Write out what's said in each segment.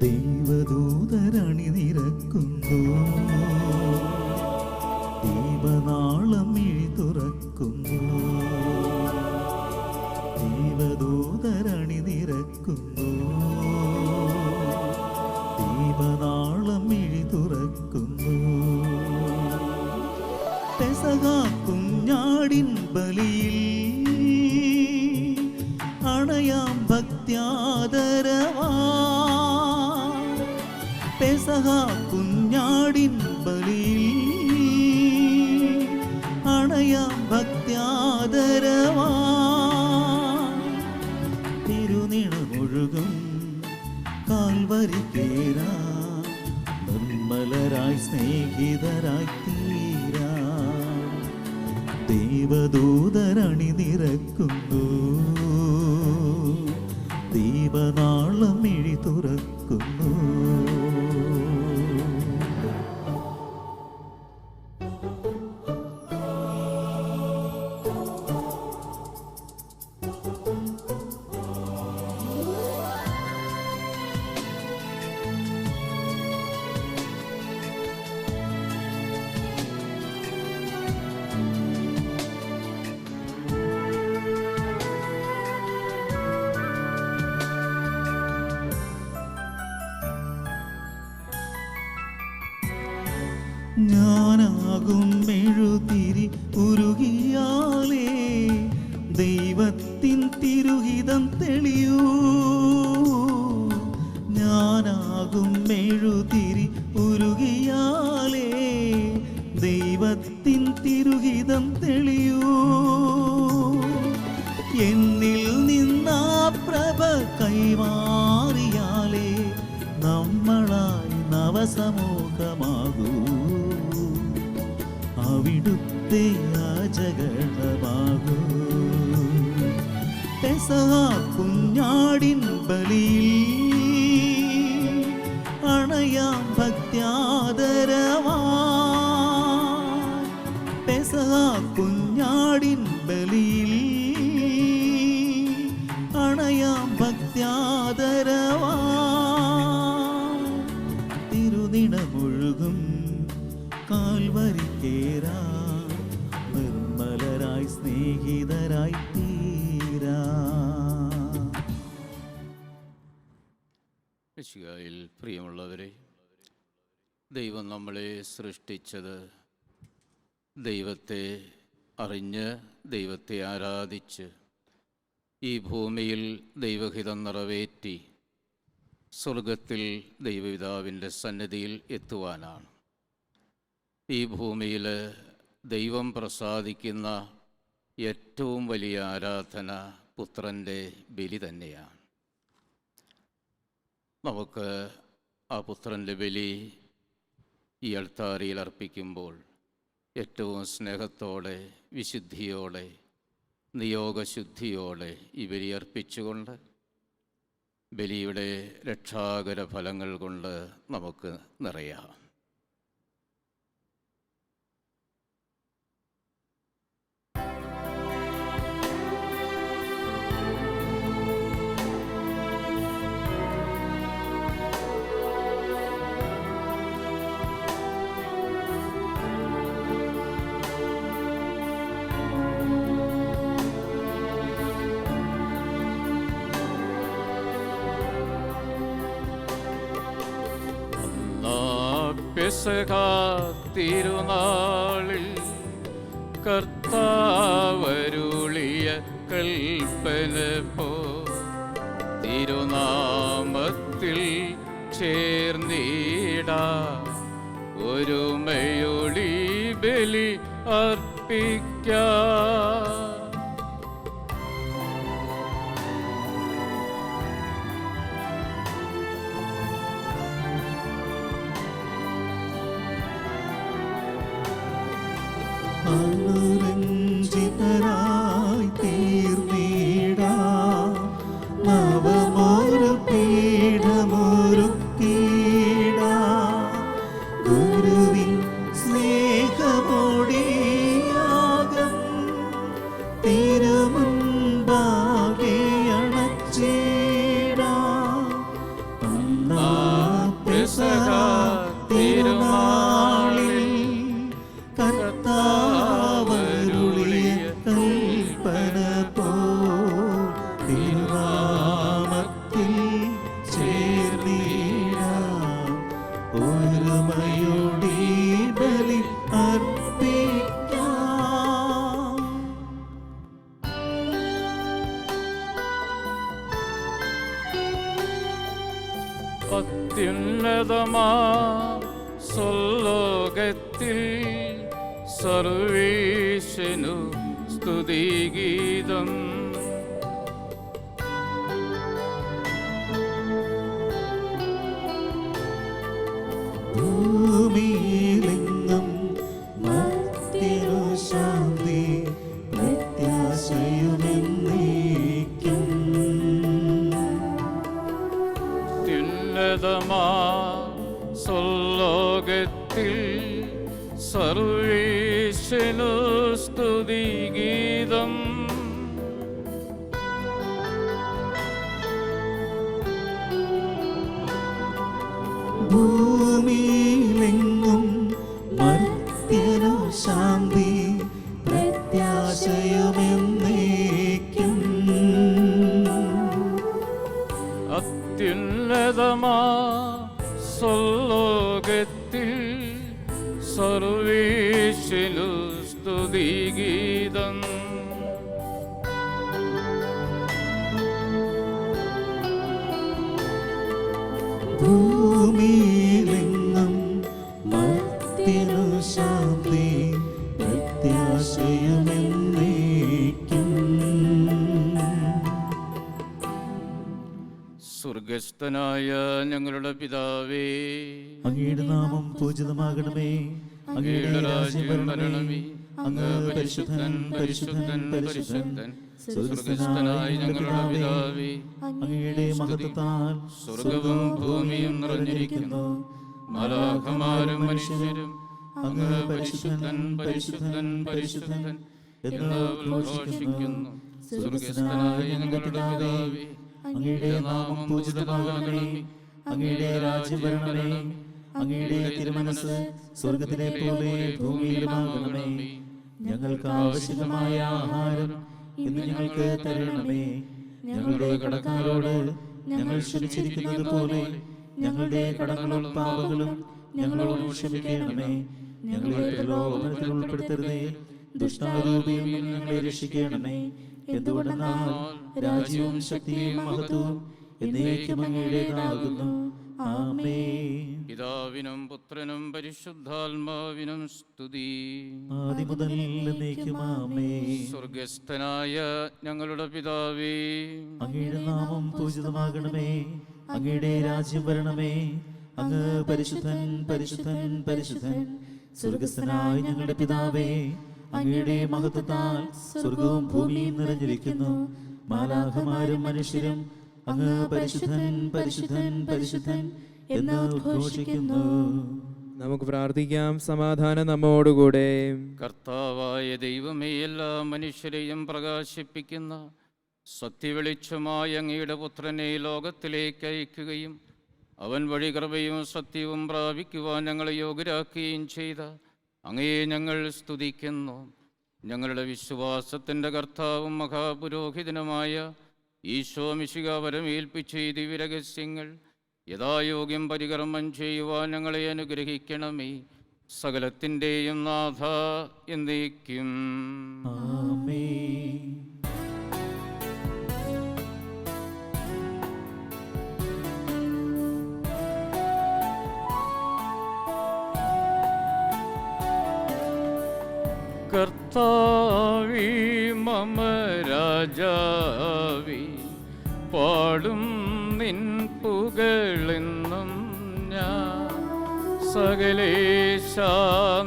ദൈവദൂതരണി നിരക്കുന്നു, ദീപനാളം മിഴി തുറക്കുന്നു. ദൈവദൂതരണി നിരക്കുന്നു, ദീപനാളം മിഴി തുറക്കുന്നു. പെസഹ കുഞ്ഞാടിൻ ബലിയിൽ അണയാം ഭക്ത്യാദരവാ. പെസഹ കുഞ്ഞാടിൻ ബലിയിൽ അണയാം ഭക്ത്യാദരവാ. തിരുനിണമൊഴുകും കാൽവരി കേറാ, നിർമ്മലരായി സ്നേഹിതരായി തീരാ. ദൈവദൂതരണി നിരക്കുന്നു, ദീപനാളം മിഴി തുറക്കുന്നു. ഞാനാകും മെഴുതിരി ഉരുകിയാലേ ദൈവത്തിൻ തിരുഹിതം തെളിയൂ. ഞാനാകും മെഴുതിരി ഉരുകിയാലേ ദൈവത്തിൻ തിരുഹിതം തെളിയൂ. എന്നിൽ നിന്നാ പ്രഭ കൈമാറിയാലേ നമ്മളായി നവസമൂഹമാകൂ. അവിടുത്തെ യാചകമാകൂ. പെസഹ കുഞ്ഞാടിൻ ബലിയിൽ അണയാം ഭക്ത്യാദരവാ. പെസഹ കുഞ്ഞാടിൻ ബലിയിൽ അണയാം ഭക്ത്യാദരവാ. തിരുനിണമൊഴുകും കാൽവരി കേറാ, നിർമ്മലരായി സ്നേഹിതരായി തീരാ. യേശുവിൽ പ്രിയമുള്ളവരെ, ദൈവം നമ്മളെ സൃഷ്ടിച്ചത് ദൈവത്തെ അറിഞ്ഞ് ദൈവത്തെ ആരാധിച്ച് ഈ ഭൂമിയിൽ ദൈവഹിതം നിറവേറ്റി സ്വർഗത്തിൽ ദൈവപിതാവിൻ്റെ സന്നിധിയിൽ എത്തുവാനാണ്. ഈ ഭൂമിയിൽ ദൈവം പ്രസാദിക്കുന്ന ഏറ്റവും വലിയ ആരാധന പുത്രൻ്റെ ബലി തന്നെയാണ്. നമുക്ക് ആ പുത്രൻ്റെ ബലി ഈ അൾത്താരയിൽ അർപ്പിക്കുമ്പോൾ ഏറ്റവും സ്നേഹത്തോടെ, വിശുദ്ധിയോടെ, നിയോഗശുദ്ധിയോടെ ഈ ബലി അർപ്പിച്ചുകൊണ്ട് ബലിയുടെ രക്ഷാകര ഫലങ്ങൾ കൊണ്ട് നമുക്ക് നിറയാം. പെസഹ തിരുനാളിൽ കർത്താവരുളിയ കൽപ്പന പോ തിരുനാമത്തിൽ ചേർന്നിടാ ഒരുമയൊളി ബലി അർപ്പിക്കാം. അനുരഞ്ജിതരായി തീർന്നിടാ, നവമൊരു പീഠമൊരുക്കിടാ. ഗുരുവിൻ സ്നേഹമോടിയാകം അത്യുന്നതമാ സ്വലോകത്തിൽ സർവേശനു സ്തുതിഗീതം. ഭൂമിയിലെങ്ങും മർത്യനു ശാന്തി പ്രത്യാശയുമെന്നേക്കും. അത്യുന്നതമാ സ്വലോകത്തിൽ സർവേശനു സ്തുതിഗീതം. ഭൂമിയിലെങ്ങും മർത്യനു ശാന്തി പ്രത്യാശയുമെന്നേക്കും. അത്യുന്നതമാ സ്വലോകത്തിൽ സർവേശനു സ്തുതിഗീതം. ഭൂമിയിലെങ്ങും മർത്യനു ശാന്തി പ്രത്യാശയുമെന്നേക്കും. സ്വർഗസ്ഥനായ ഞങ്ങളുടെ പിതാവേ, അങ്ങയുടെ നാമം പൂജിതമാകണമേ. അങ്ങയുടെ രാജ്യം വരണമേ. അങ്ങ് പരിശുദ്ധൻ പരിശുദ്ധൻ പരിശുദ്ധൻ. സ്വർഗസ്ഥനായ ഞങ്ങളുടെ പിതാവേ, അങ്ങയുടെ മഹത്വത്താൽ സ്വർഗവും ഭൂമിയും നിറഞ്ഞിരിക്കുന്നു. മാലാഖമാരും മനുഷ്യരും അങ്ങ് പരിശുദ്ധൻ പരിശുദ്ധൻ പരിശുദ്ധൻ എന്ന് ഉദ്ഘോഷിക്കുന്നു. സ്വർഗസ്ഥനായ ഞങ്ങളുടെ പിതാവേ, അങ്ങയുടെ നാമം പൂജിതമാകണമേ. അങ്ങയുടെ രാജ്യം വരണമേ. അങ്ങയുടെ തിരുമനസ്സ് സ്വർഗത്തിലെ പോലെ ഭൂമിയിലുമാകണമേ. ഞങ്ങൾക്ക് ആവശ്യമായ ആഹാരം ഇന്ന് ഞങ്ങൾക്ക് തരണമേ. ഞങ്ങളുടെ കടക്കാരോട് ഞങ്ങൾ ക്ഷമിച്ചിരിക്കുന്നത് പോലെ ഞങ്ങളുടെ കടങ്ങളും പാപങ്ങളും ഞങ്ങളോട് ക്ഷമിക്കണമേ. ഞങ്ങളെ പ്രലോഭനത്തിൽ ഉൾപ്പെടുത്തരുതേ, ദുഷ്ടാരൂപിയിൽ നിന്ന് ഞങ്ങളെ രക്ഷിക്കണമേ. എന്തുകൊണ്ടെന്നാൽ രാജ്യവും ശക്തിയും മഹത്വവും എന്നേക്കും അങ്ങയുടേതാകുന്നു. ആമേൻ. പിതാവിനും പുത്രനും പരിശുദ്ധാത്മാവിനും സ്തുതി. ആദിമുതൽ എന്നേക്കും ആമേൻ. സ്വർഗസ്ഥനായ ഞങ്ങളുടെ പിതാവേ, അങ്ങയുടെ നാമം പൂജിതമാകണമേ. അങ്ങയുടെ രാജ്യം വരണമേ. അങ്ങ് പരിശുദ്ധൻ പരിശുദ്ധൻ പരിശുദ്ധൻ. സ്വർഗസ്ഥനായ ഞങ്ങളുടെ പിതാവേ, അങ്ങയുടെ മഹത്വത്താൽ സ്വർഗവും ഭൂമിയും നിറഞ്ഞിരിക്കുന്നു. മാലാഖമാരും മനുഷ്യരും അങ്ങ് പരിശുദ്ധൻ പരിശുദ്ധൻ പരിശുദ്ധൻ എന്ന് ഉദ്ഘോഷിക്കുന്നു. നമുക്ക് പ്രാർത്ഥിക്കാം. സമാധാനം നമ്മോടുകൂടെ. കർത്താവായ ദൈവമേ, എല്ലാ മനുഷ്യരെയും പ്രകാശിപ്പിക്കുന്ന സത്യവെളിച്ചമായ അങ്ങയുടെ പുത്രനെ ലോകത്തിലേക്ക് അയക്കുകയും അവൻ വഴി കൃപയും സത്യവും പ്രാപിക്കുവാൻ ഞങ്ങളെ യോഗ്യരാക്കുകയും ചെയ്ത അങ്ങയെ ഞങ്ങൾ സ്തുതിക്കുന്നു. ഞങ്ങളുടെ വിശ്വാസത്തിൻ്റെ കർത്താവും മഹാപുരോഹിതനുമായ ഈശോ മിശിഹ വരമേൽപ്പിച്ച ഈ ദിവ്യരഹസ്യങ്ങൾ യഥായോഗ്യം പരികർമ്മം ചെയ്യുവാൻ ഞങ്ങളെ അനുഗ്രഹിക്കണമേ. സകലത്തിൻ്റെയും നാഥ എന്നേക്കും ആമേൻ. കർത്താവി മമ രാജാവി പാടും നിൻ പുകളെന്നും ഞാൻ. സകലേശാ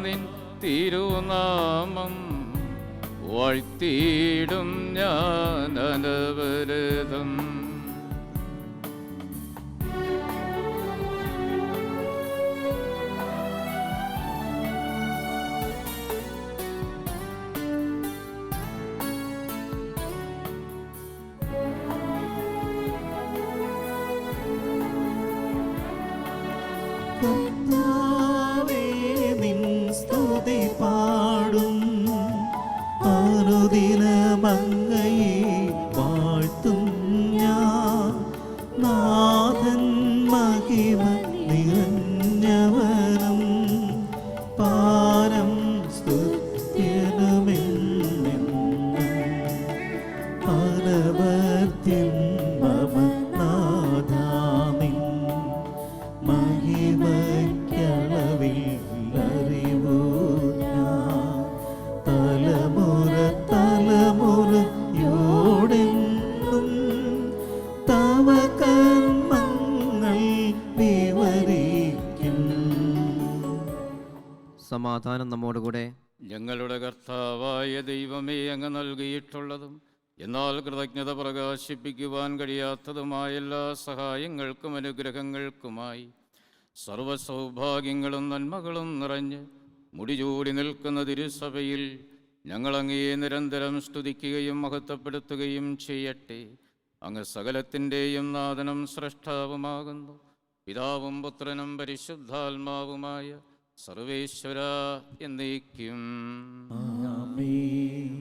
നിൻ തിരുനാമം വാഴ്ത്തിയിടും ഞാൻ അനവരതം. കർത്താവേ, നിൻ സ്തുതി പാടും. അനുദിനമങ്ങയെ വാഴ്ത്തും ഞാൻ. നാഥൻ മഹിമ നിറഞ്ഞവനും പാരം സ്തുത്യനുമെന്നെന്നും. അനവദ്യം മമ നാഥാ നിൻ സമാധാനം നമ്മോടുകൂടെ. ഞങ്ങളുടെ കർത്താവായ ദൈവമേ, അങ്ങ് നൽകിയിട്ടുള്ളതും എന്നാൽ കൃതജ്ഞത പ്രകാശിപ്പിക്കുവാൻ കഴിയാത്തതുമായ എല്ലാ സഹായങ്ങൾക്കും അനുഗ്രഹങ്ങൾക്കുമായി സർവ്വസൗഭാഗ്യങ്ങളും നന്മകളും നിറഞ്ഞ് മുടിചൂടി നിൽക്കുന്ന തിരുസഭയിൽ ഞങ്ങളങ്ങയെ നിരന്തരം സ്തുതിക്കുകയും മഹത്വപ്പെടുത്തുകയും ചെയ്യട്ടെ. അങ്ങ് സകലത്തിൻ്റെയും നാഥനും സ്രഷ്ടാവുമാകുന്നു. പിതാവും പുത്രനും പരിശുദ്ധാത്മാവുമായ സർവേശ്വര എന്നേക്കും. ആമേൻ.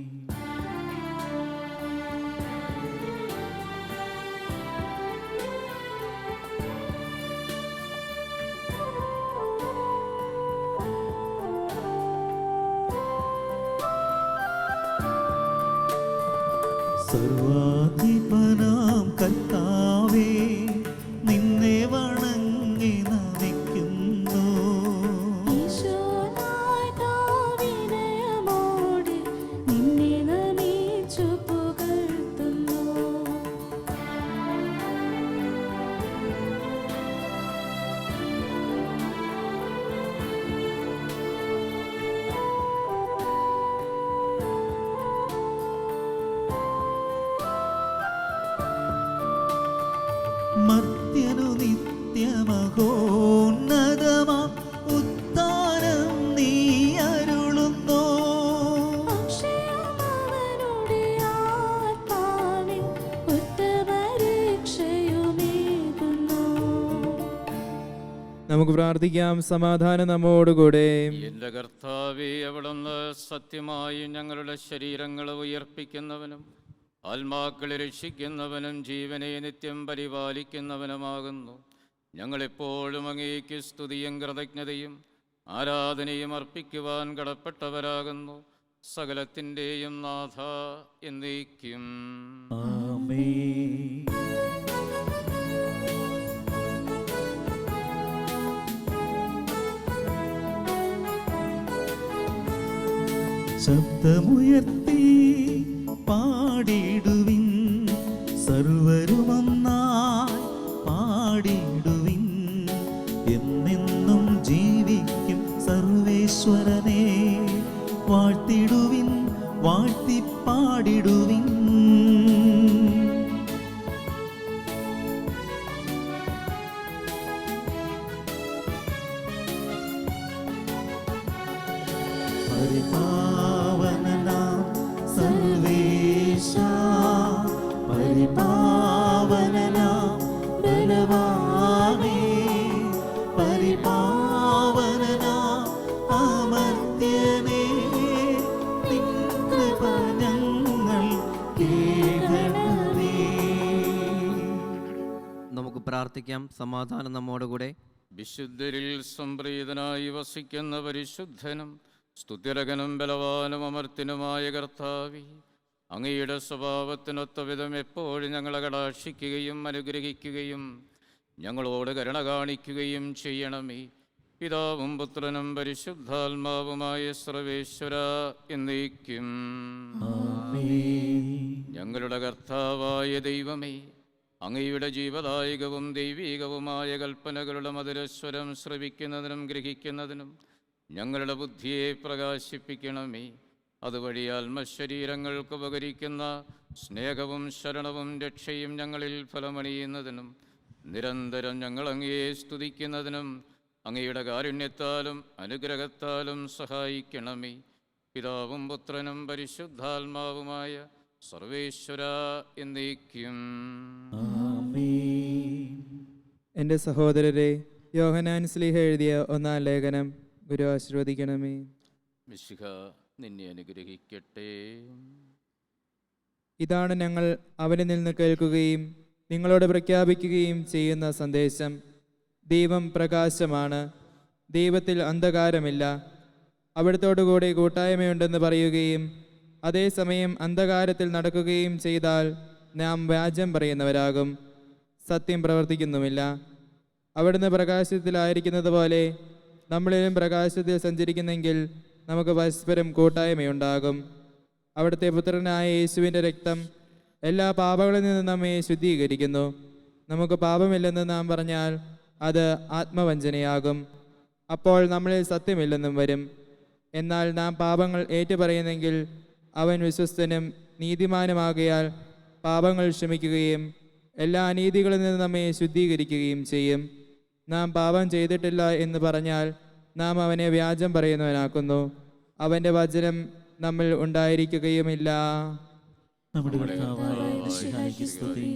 സർവാധിപനാം കർത്താവേ, നിന്നെ വണങ്ങി നമിക്കുന്നു. ഈശോനാഥവിനയമോടെ നിന്നെ നമിച്ചു പുകഴ്ത്തുന്നു. മർത്യനു നിത്യമഹോന്നതമാം ഉദ്ധാരം നീ അരുളുന്നു. അക്ഷയമവനുടെ ആത്മാവിൽ ഉത്തമരക്ഷയുമേകുന്നു. നമുക്ക് പ്രാർത്ഥിക്കാം. സമാധാനം നമ്മോടുകൂടെ. എൻ്റെ കർത്താവേ, അവിടുന്ന് സത്യമായി ഞങ്ങളുടെ ശരീരങ്ങളെ ഉയർപ്പിക്കുന്നവനും ആത്മാക്കളെ രക്ഷിക്കുന്നവനും ജീവനെ നിത്യം പരിപാലിക്കുന്നവനുമാകുന്നു. ഞങ്ങളെപ്പോഴും അങ്ങേക്ക് സ്തുതിയും കൃതജ്ഞതയും ആരാധനയും അർപ്പിക്കുവാൻ കടപ്പെട്ടവരാകുന്നു. സകലത്തിൻ്റെയും നാഥ എന്നേക്കും. ആമേൻ. ശബ്ദമുയർത്തി പാടിടുവിൻ, സർവരുമൊന്നായി പാടിടുവിൻ. എന്നെന്നും ജീവിക്കും സർവേശ്വരനെ വാഴ്ത്തിടുവിൻ, വാഴ്ത്തിപ്പാടിടുവിൻ. പരിപാവനനാം സർവേശ, പരിപാവനനാം ബലവാനേ, പരിപാവനനാം അമർത്യനേ, നിൻ കൃപ ഞങ്ങൾ കേൾക്കണമേ. നമുക്ക് പ്രാർത്ഥിക്കാം. സമാധാനം നമ്മോടുകൂടെ. വിശുദ്ധരിൽ സംപ്രീതനായി വസിക്കുന്ന പരിശുദ്ധനും സ്തുതിരകനും ബലവാനും അമർത്തിനുമായ കർത്താവേ, അങ്ങയുടെ സ്വഭാവത്തിനൊത്ത വിധം എപ്പോഴും ഞങ്ങളെ കടാക്ഷിക്കുകയും അനുഗ്രഹിക്കുകയും ഞങ്ങളോട് കരുണ കാണിക്കുകയും ചെയ്യണമേ. പിതാവും പുത്രനും പരിശുദ്ധാത്മാവുമായ സർവേശ്വര എന്നേക്കും. ഞങ്ങളുടെ കർത്താവായ ദൈവമേ, അങ്ങയുടെ ജീവദായകവും ദൈവീകവുമായ കൽപ്പനകളുടെ മധുരസ്വരം ശ്രവിക്കുന്നതിനും ഗ്രഹിക്കുന്നതിനും ഞങ്ങളുടെ ബുദ്ധിയെ പ്രകാശിപ്പിക്കണമേ. അതുവഴി ആത്മശരീരങ്ങൾക്ക് ഉപകരിക്കുന്ന സ്നേഹവും ശരണവും രക്ഷയും ഞങ്ങളിൽ ഫലമണിയുന്നതിനും നിരന്തരം ഞങ്ങൾ അങ്ങയെ സ്തുതിക്കുന്നതിനും അങ്ങയുടെ കാരുണ്യത്താലും അനുഗ്രഹത്താലും സഹായിക്കണമേ. പിതാവും പുത്രനും പരിശുദ്ധാത്മാവുമായ സർവേശ്വര എന്നേക്കും. എൻ്റെ സഹോദരരെ, യോഹന്നാൻ ശ്ലീഹ എഴുതിയ 1-ാം ലേഖനം ഗുരു ആശീർവദിക്കണമേ. മിശിഹ നിന്നെ അനുഗ്രഹിക്കട്ടെ. ഇതാണ് ഞങ്ങൾ അവനിൽ നിന്ന് കേൾക്കുകയും നിങ്ങളോട് പ്രഖ്യാപിക്കുകയും ചെയ്യുന്ന സന്ദേശം. ദൈവം പ്രകാശമാണ്, ദൈവത്തിൽ അന്ധകാരമില്ല. അവിടുത്തോടുകൂടി കൂട്ടായ്മയുണ്ടെന്ന് പറയുകയും അതേസമയം അന്ധകാരത്തിൽ നടക്കുകയും ചെയ്താൽ നാം വ്യാജം പറയുന്നവരാകും, സത്യം പ്രവർത്തിക്കുന്നുമില്ല. അവിടുന്ന് പ്രകാശത്തിലായിരിക്കുന്നത് പോലെ നമ്മളിലും പ്രകാശത്തിൽ സഞ്ചരിക്കുന്നെങ്കിൽ നമുക്ക് പരസ്പരം കൂട്ടായ്മയുണ്ടാകും. അവിടുത്തെ പുത്രനായ യേശുവിൻ്റെ രക്തം എല്ലാ പാപങ്ങളിൽ നിന്നും നമ്മെ ശുദ്ധീകരിക്കുന്നു. നമുക്ക് പാപമില്ലെന്ന് നാം പറഞ്ഞാൽ അത് ആത്മവഞ്ചനയാകും. അപ്പോൾ നമ്മളിൽ സത്യമില്ലെന്നും വരും. എന്നാൽ നാം പാപങ്ങൾ ഏറ്റുപറയുന്നെങ്കിൽ അവൻ വിശ്വസ്തനും നീതിമാനുമാകയാൽ പാപങ്ങൾ ക്ഷമിക്കുകയും എല്ലാ അനീതികളിൽ നിന്ന് നമ്മെ ശുദ്ധീകരിക്കുകയും ചെയ്യും. നാം പാപം ചെയ്തിട്ടില്ല എന്ന് പറഞ്ഞാൽ നാം അവനെ വ്യാജം പറയുന്നവനാക്കുന്നു, അവൻ്റെ വചനം നമ്മിൽ ഉണ്ടായിരിക്കുകയുമില്ല. നമ്മുടെ കർത്താവായ മിശിഹായ്ക്ക് സ്തുതി.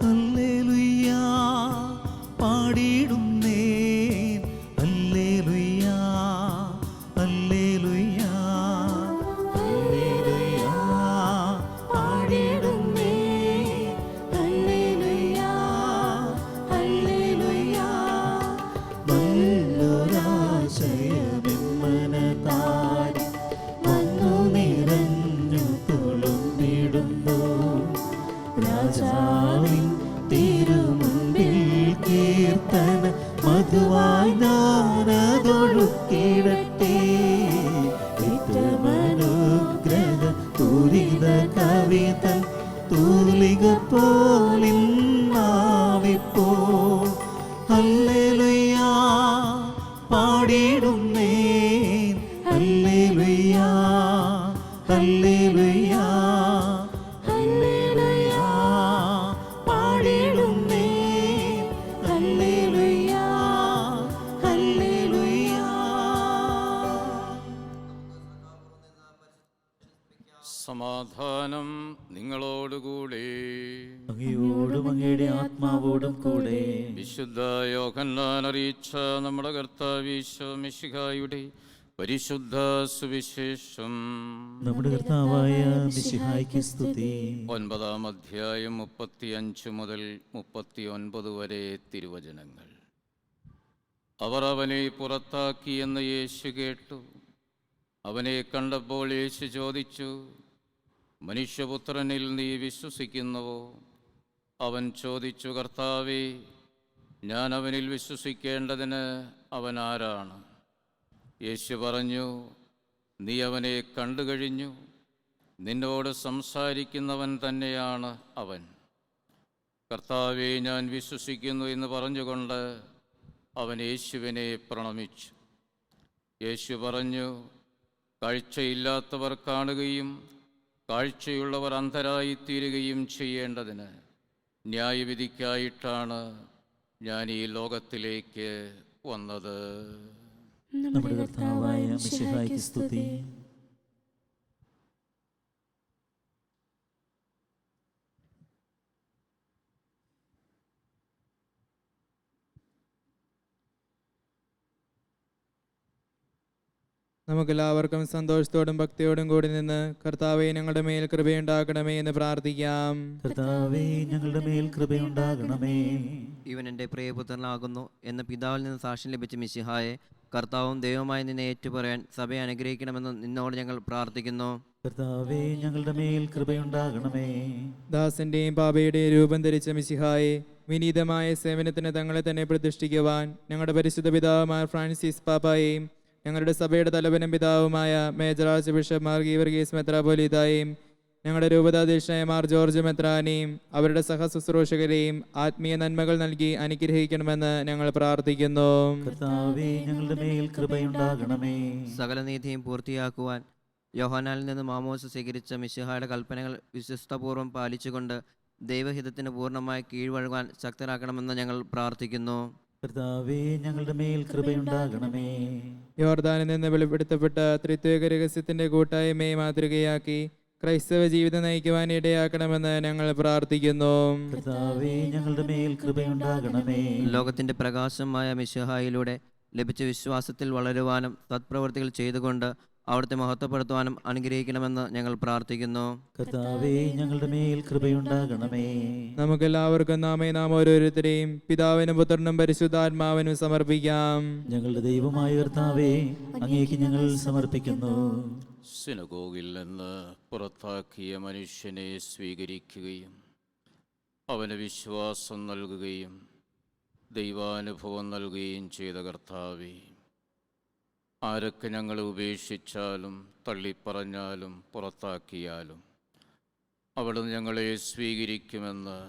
ഹല്ലേലൂയ പാടിയിടുന്നേൻ, ഹല്ലേലൂയ ഹല്ലേലൂയ ഹല്ലേലൂയ പാടിയിടുന്നേൻ, ഹല്ലേലൂയ ഹല്ലേലൂയ. നല്ലൊരാശയമെമ്മനതാരി വന്നു നിറഞ്ഞു തുളുമ്പിടുന്നു, രാജാവിൻ തിരുമുമ്പിൽ കീർത്തന മധുവായി ഞാനതൊഴുക്കിടട്ടെ. ഏറ്റമനുഗ്രഹ പൂരിത കവിത തൂലിക പോലിന്നാവിപ്പോ. ഹല്ലേലൂയ പാടിയിടുന്നേൻ, ഹല്ലേലൂയ ഹല്ലേലൂയ ഹല്ലേലൂയ പാടിയിടുന്നേൻ, ഹല്ലേലൂയ ഹല്ലേലൂയ. സമാധാനം നിങ്ങളോടുകൂടി. അങ്ങയോടും അങ്ങയുടെ ആത്മാവോടും കൂടെ. വിശുദ്ധ യോഹന്നാൻ അറിയിച്ച നമ്മുടെ കർത്താവ് ഈശോ മിശിഹായുടെ പരിശുദ്ധ സുവിശേഷം. നമ്മുടെ കർത്താവായ മിശിഹായ്ക്ക് സ്തുതി. 9-ാം അധ്യായം 35 മുതൽ 39 വരെ തിരുവചനങ്ങൾ. അവർ അവനെ പുറത്താക്കിയെന്ന് യേശു കേട്ടു. അവനെ കണ്ടപ്പോൾ യേശു ചോദിച്ചു, മനുഷ്യപുത്രനിൽ നീ വിശ്വസിക്കുന്നുവോ? അവൻ ചോദിച്ചു, കർത്താവേ, ഞാൻ അവനിൽ വിശ്വസിക്കേണ്ടതിന് അവൻ ആരാണ്? യേശു പറഞ്ഞു, നീ അവനെ കണ്ടുകഴിഞ്ഞു, നിന്നോട് സംസാരിക്കുന്നവൻ തന്നെയാണ് അവൻ. കർത്താവെ, ഞാൻ വിശ്വസിക്കുന്നു എന്ന് പറഞ്ഞുകൊണ്ട് അവൻ യേശുവിനെ പ്രണമിച്ചു. യേശു പറഞ്ഞു, കാഴ്ചയില്ലാത്തവർ കാണുകയും കാഴ്ചയുള്ളവർ അന്ധരായിത്തീരുകയും ചെയ്യേണ്ടതിന് ന്യായവിധിക്കായിട്ടാണ് ഞാൻ ഈ ലോകത്തിലേക്ക് വന്നത്. നമ്മുടെ കർത്താവായ മിശിഹായ്ക്ക് സ്തുതി. നമുക്കെല്ലാവർക്കും സന്തോഷത്തോടും ഭക്തിയോടും കൂടി നിന്ന് കർത്താവെ ഞങ്ങളുടെ മേൽ കൃപയുണ്ടാക്കണമേ എന്ന് പ്രാർത്ഥിക്കാം. കർത്താവേ, ഞങ്ങളുടെ മേൽ കൃപയുണ്ടാകണമേ. ഇവൻ എൻ്റെ പ്രിയപുത്രനാകുന്നു എന്ന പിതാവിൽ നിന്ന് സാക്ഷ്യം ലഭിച്ച മിശിഹായെ, കർത്താവും ദൈവമായി നിന്നെ ഏറ്റുപറയാൻ സഭയെ അനുഗ്രഹിക്കണമെന്ന് നിന്നോട് ഞങ്ങൾ പ്രാർത്ഥിക്കുന്നു. കർത്താവേ, ഞങ്ങളുടെ മേൽ കൃപയുണ്ടാകണമേ. ദാസന്റെയും പാപയുടെയും രൂപം ധരിച്ച മിശിഹായെ, വിനീതമായ സേവനത്തിന് തങ്ങളെ തന്നെ പ്രതിഷ്ഠിക്കുവാൻ ഞങ്ങളുടെ പരിശുദ്ധ പിതാവുമായ ഫ്രാൻസിസ് പാപ്പായെയും ഞങ്ങളുടെ സഭയുടെ തലവനും പിതാവുമായ major archbishop Mar Geevarghese മെത്രാപ്പൊലീത്തായെയും ഞങ്ങളുടെ രൂപതാധ്യക്ഷനായ മാർ ജോർജ് മെത്രാനെയും അവരുടെ സഹശുശ്രൂഷകരെയും ആത്മീയ നന്മകൾ നൽകി അനുഗ്രഹിക്കണമെന്ന് ഞങ്ങൾ പ്രാർത്ഥിക്കുന്നു. കർത്താവേ, ഞങ്ങളുടെ മേൽ കൃപയുണ്ടാകണമേ. സകല നീതിയും പൂർത്തിയാക്കുവാൻ യോഹന്നാനിൽ നിന്ന് മാമോസ് സ്വീകരിച്ച മിശിഹായുടെ കൽപ്പനകൾ വിശ്വസ്തപൂർവ്വം പാലിച്ചുകൊണ്ട് ദൈവഹിതത്തിന് പൂർണ്ണമായി കീഴ്വഴങ്ങുവാൻ ശക്തരാക്കണമെന്ന് ഞങ്ങൾ പ്രാർത്ഥിക്കുന്നു. കർത്താവേ, ഞങ്ങളുടെ മേൽ കൃപയുണ്ടാകണമേ. യോർദാനിൽ നിന്ന് വെളിപ്പെടുത്തപ്പെട്ട ത്രിത്വേക രഹസ്യത്തിന്റെ കൂട്ടായ്മയെ മാതൃകയാക്കി ക്രൈസ്തവ ജീവിതം നയിക്കുവാൻ ഇടയാക്കണമെന്ന് ഞങ്ങൾ പ്രാർത്ഥിക്കുന്നു. കർത്താവേ, ഞങ്ങളുടെ മേൽ കൃപയുണ്ടാകണമേ. ലോകത്തിന്റെ പ്രകാശമായ മിശിഹായിലൂടെ ലഭിച്ച വിശ്വാസത്തിൽ വളരുവാനും സത്പ്രവൃത്തികൾ ചെയ്തുകൊണ്ട് അവിടുത്തെ മഹത്വപ്പെടുത്തുവാനും അനുഗ്രഹിക്കണമെന്ന് ഞങ്ങൾ പ്രാർത്ഥിക്കുന്നു. കർത്താവേ, ഞങ്ങളുടെ മേൽ കൃപയുണ്ടാകണമേ. നമുക്കെല്ലാവർക്കും നാം ഓരോരുത്തരെയും പിതാവിനും പുത്രനും പരിശുദ്ധാത്മാവിനും സമർപ്പിക്കാം. ഞങ്ങളുടെ ദൈവമായ കർത്താവേ, അങ്ങേക്ക് ഞങ്ങൾ സമർപ്പിക്കുന്നു. സിനഗോഗിൽ നിന്ന് പുറത്താക്കിയ മനുഷ്യനെ സ്വീകരിക്കുകയും അവന് വിശ്വാസം നൽകുകയും ദൈവാനുഭവം നൽകുകയും ചെയ്ത കർത്താവേ, ആരൊക്കെ ഞങ്ങളെ ഉപേക്ഷിച്ചാലും തള്ളിപ്പറഞ്ഞാലും പുറത്താക്കിയാലും അവിടുന്ന് ഞങ്ങളെ സ്വീകരിക്കുമെന്ന്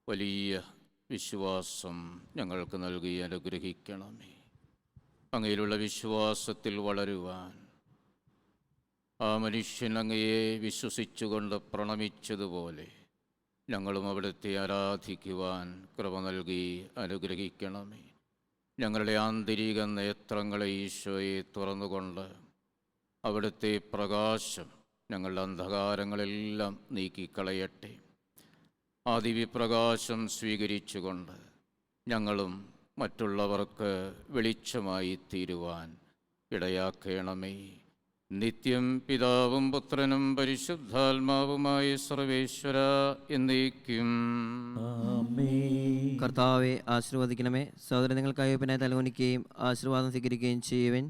വലിയ വിശ്വാസം ഞങ്ങൾക്ക് നൽകി അനുഗ്രഹിക്കണമേ. അങ്ങയിലുള്ള വിശ്വാസത്തിൽ വളരുവാൻ ആ മനുഷ്യൻ അങ്ങയെ വിശ്വസിച്ചുകൊണ്ട് പ്രണമിച്ചതുപോലെ ഞങ്ങളും അവിടുത്തെ ആരാധിക്കുവാൻ കൃപ നൽകി അനുഗ്രഹിക്കണമേ. ഞങ്ങളുടെ ആന്തരിക നേത്രങ്ങളെ ഈശോയെ തുറന്നുകൊണ്ട് അവിടുത്തെ പ്രകാശം ഞങ്ങളുടെ അന്ധകാരങ്ങളെല്ലാം നീക്കിക്കളയട്ടെ. ആ ദിവ്യപ്രകാശം സ്വീകരിച്ചുകൊണ്ട് ഞങ്ങളും മറ്റുള്ളവർക്ക് വെളിച്ചമായി തീരുവാൻ ഇടയാക്കണമേ. നിത്യം പിതാവും പുത്രനും പരിശുദ്ധാത്മാവുമായ സർവേശ്വര എന്നേക്കും. ആമേൻ. കർത്താവെ ആശീർവദിക്കണമേ. സഹോദരൻ നിങ്ങൾ കയ്യൊപ്പിനായി തലകുനിക്കുകയും ആശീർവാദം സ്വീകരിക്കുകയും ചെയ്യുവൻ.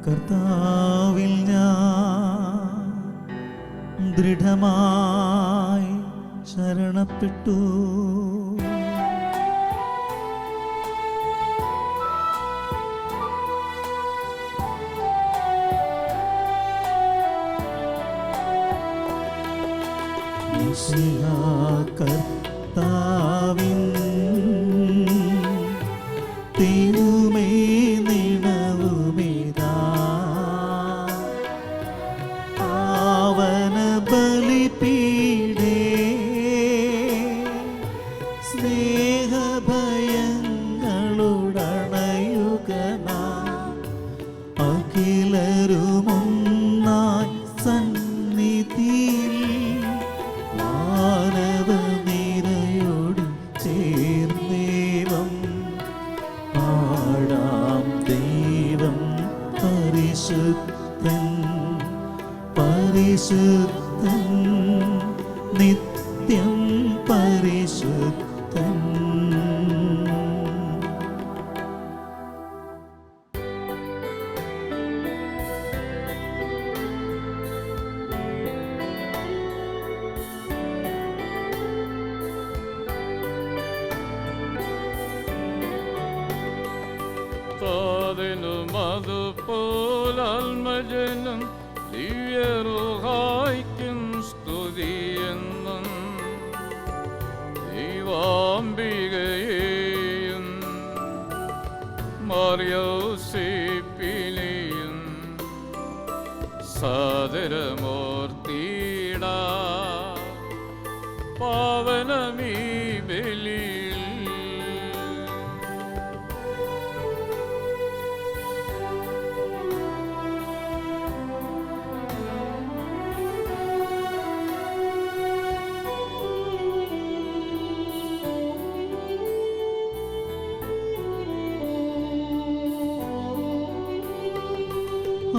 കർത്താവിൽ ഞാൻ ദൃഢമായി ശരണപ്പെട്ടു. മിശിഹാ കർത്താവിൻ തിരുമേ നിണവുമിതാ, പാവന ബലിപീഠേ സ്നേഹഭയങ്ങളുടണയുക നാം. അഖിലരുമൊന്നായി സന്നിധിയിൽ മാനവനിരയോട് ചേർന്നേവം പാടാം. ദൈവം പരിശുദ്ധൻ പരിശുദ്ധൻ നിത്യം പരിശുദ്ധൻ. താതിനും അതുപോലാൽമജനും ദിവ്യറുഹായ്ക്കും സ്തുതിയെന്നും ദൈവാംബികയെയും മറിയൗസേപ്പിനെയും സാദരമൂർത്തിയിട പാവനമീ ബലിയിൽ.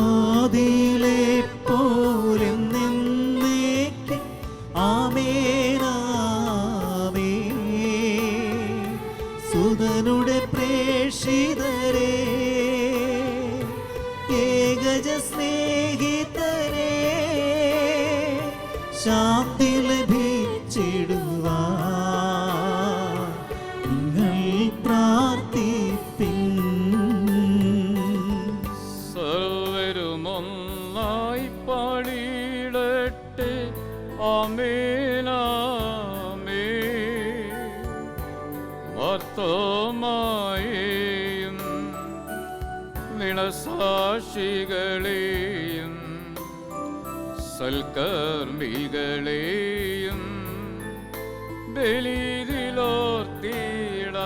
ആദിയിലെ പോലെ എന്നേക്കും ആമേനാമേൻ. സുതനുടെ പ്രേഷിതരേ, ഏകജ സ്നേഹിതരേ, ശാന്തി ലഭിച്ചിടുവാൻ നിങ്ങൾ പ്രാർത്ഥിപ്പിൻ. സർവരുമൊന്നായി പാടിയിടട്ടെ ആമേനാമേ. മർത്തോമായെയും നിണസാക്ഷികളെയും സൽക്കർമ്മികളെയും ബലിയിലോർത്തിട.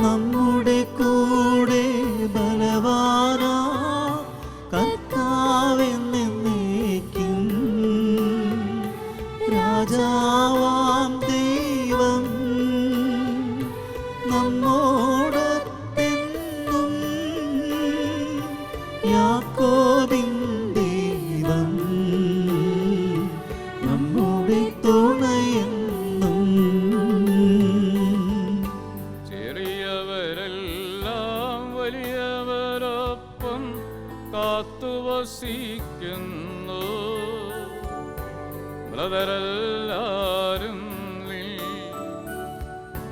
നമ്മുടെ കൂടെ ബലവാനാ കർത്താവെന്നേക്കും. രാജാവാം ദൈവം നമ്മോടൊത്തെന്നും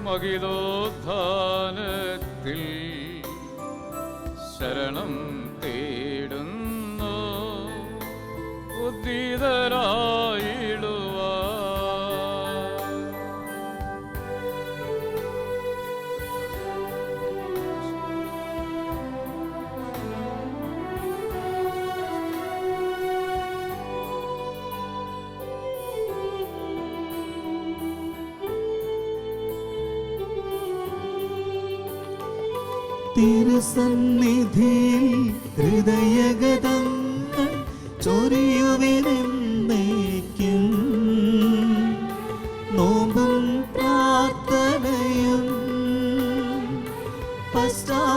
മഹിതോദ്ധാനത്തിൽ ശരണം തേടുന്നു ഉദ്ധിതരായിടുവാൻ. തിരുസന്നിധിയിൽ ഹൃദയഗതങ്ങൾ ചൊരിയുവിനെന്നേക്കും നോമ്പും പ്രാർത്ഥനയും പശ്ചാത്താപവുമാ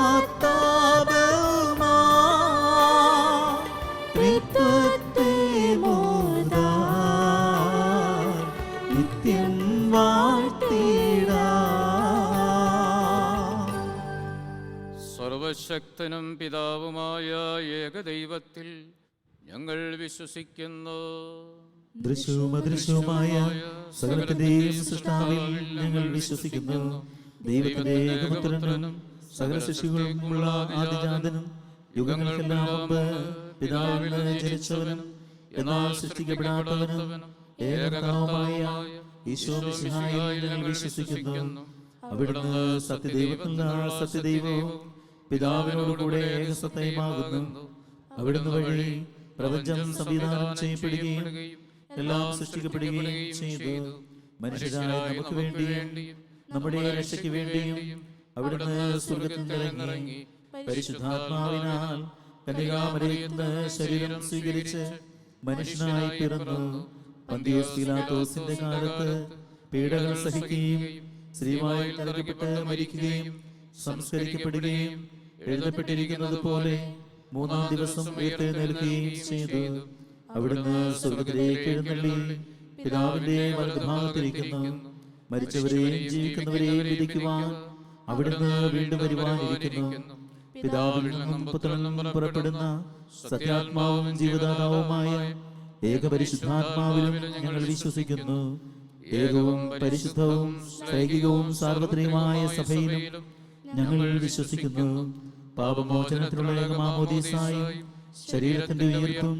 ത്രിത്വത്തെ മോദാൻ നിത്യം വാഴ്ത്തിടാം. സർവശക്തനും പിതാവുമായ ഏകദൈവത്തിൽ ഞങ്ങൾ വിശ്വസിക്കുന്നു. ദൃശ്യവും അദൃശ്യവുമായ സകലത്തിന്റെയും സൃഷ്ടാവിൽ ഞങ്ങൾ വിശ്വസിക്കുന്നു. ദൈവത്തിന്റെ ഏകപുത്രനും സകല ശിശുക്കളുമുള്ള ആദിജാതനും യുഗങ്ങൾക്കെല്ലാം മുമ്പ് പിതാവിൽ നിന്ന് ജനിച്ചവനും എന്നാൽ സൃഷ്ടിക്കപ്പെടാത്തവനും ഏകകർത്താവുമായ ഈശോ മിശിഹായിൽ ഞങ്ങൾ വിശ്വസിക്കുന്നു. അവിടുന്ന് സത്യദൈവത്തിലുള്ള സത്യദൈവവും പിതാവിനോടുകൂടെ ഏകസത്തയുമാകുന്നു. അവിടുന്ന് വഴി പ്രപഞ്ചം സംവിധാനം ചെയ്യപ്പെടുകയും എല്ലാം സൃഷ്ടിക്കപ്പെടുകയും ചെയ്തു. മനുഷ്യരായ നമുക്ക് വേണ്ടിയും നമ്മുടെ രക്ഷയ്ക്ക് വേണ്ടിയും അവിടുന്ന് സ്വർഗ്ഗത്തിൽ നിന്നിറങ്ങി പരിശുദ്ധാത്മാവിനാൽ കന്യകാമറിയിൽ നിന്ന് ശരീരം സ്വീകരിച്ച് മനുഷ്യനായി പിറന്നു. പന്തിയോസ് പീലാത്തോസിന്റെ കാലത്ത് പീഡകൾ സഹിക്കുകയും ശ്രീവായിൽ തറയ്ക്കപ്പെട്ട് മരിക്കുകയും സംസ്കരിക്കപ്പെടുകയും എഴുതപ്പെട്ടിരിക്കുന്നത് പോലെ മൂന്നാം ദിവസം ഉയർത്തെഴുന്നേൽക്കുകയും ചെയ്തു. അവിടുന്ന് സ്വർഗ്ഗത്തിലേക്ക് എഴുന്നള്ളി പിതാവിന്റെ വലതുഭാഗത്തിരിക്കുന്നു. മരിച്ചവരെയും ജീവിക്കുന്നവരെയും വിധിക്കുവാൻ അവിടുന്ന് വീണ്ടും വരുവാനിരിക്കുന്നു. പിതാവിൽ നിന്നും പുത്രനിൽ നിന്നും പുറപ്പെടുന്ന സത്യാത്മാവും ജീവദാതാവുമായ ഏകപരിശുദ്ധാത്മാവിലും ഞങ്ങൾ വിശ്വസിക്കുന്നു. ഏകവും പരിശുദ്ധവും ത്രൈകികവും സാർവത്രികമായ സഭയിലും ഞങ്ങൾ വിശ്വസിക്കുന്നു. പാപമോചനത്തിനുള്ള ഏകമാമോദീസായും ശരീരത്തിന്റെ ഉയർപ്പും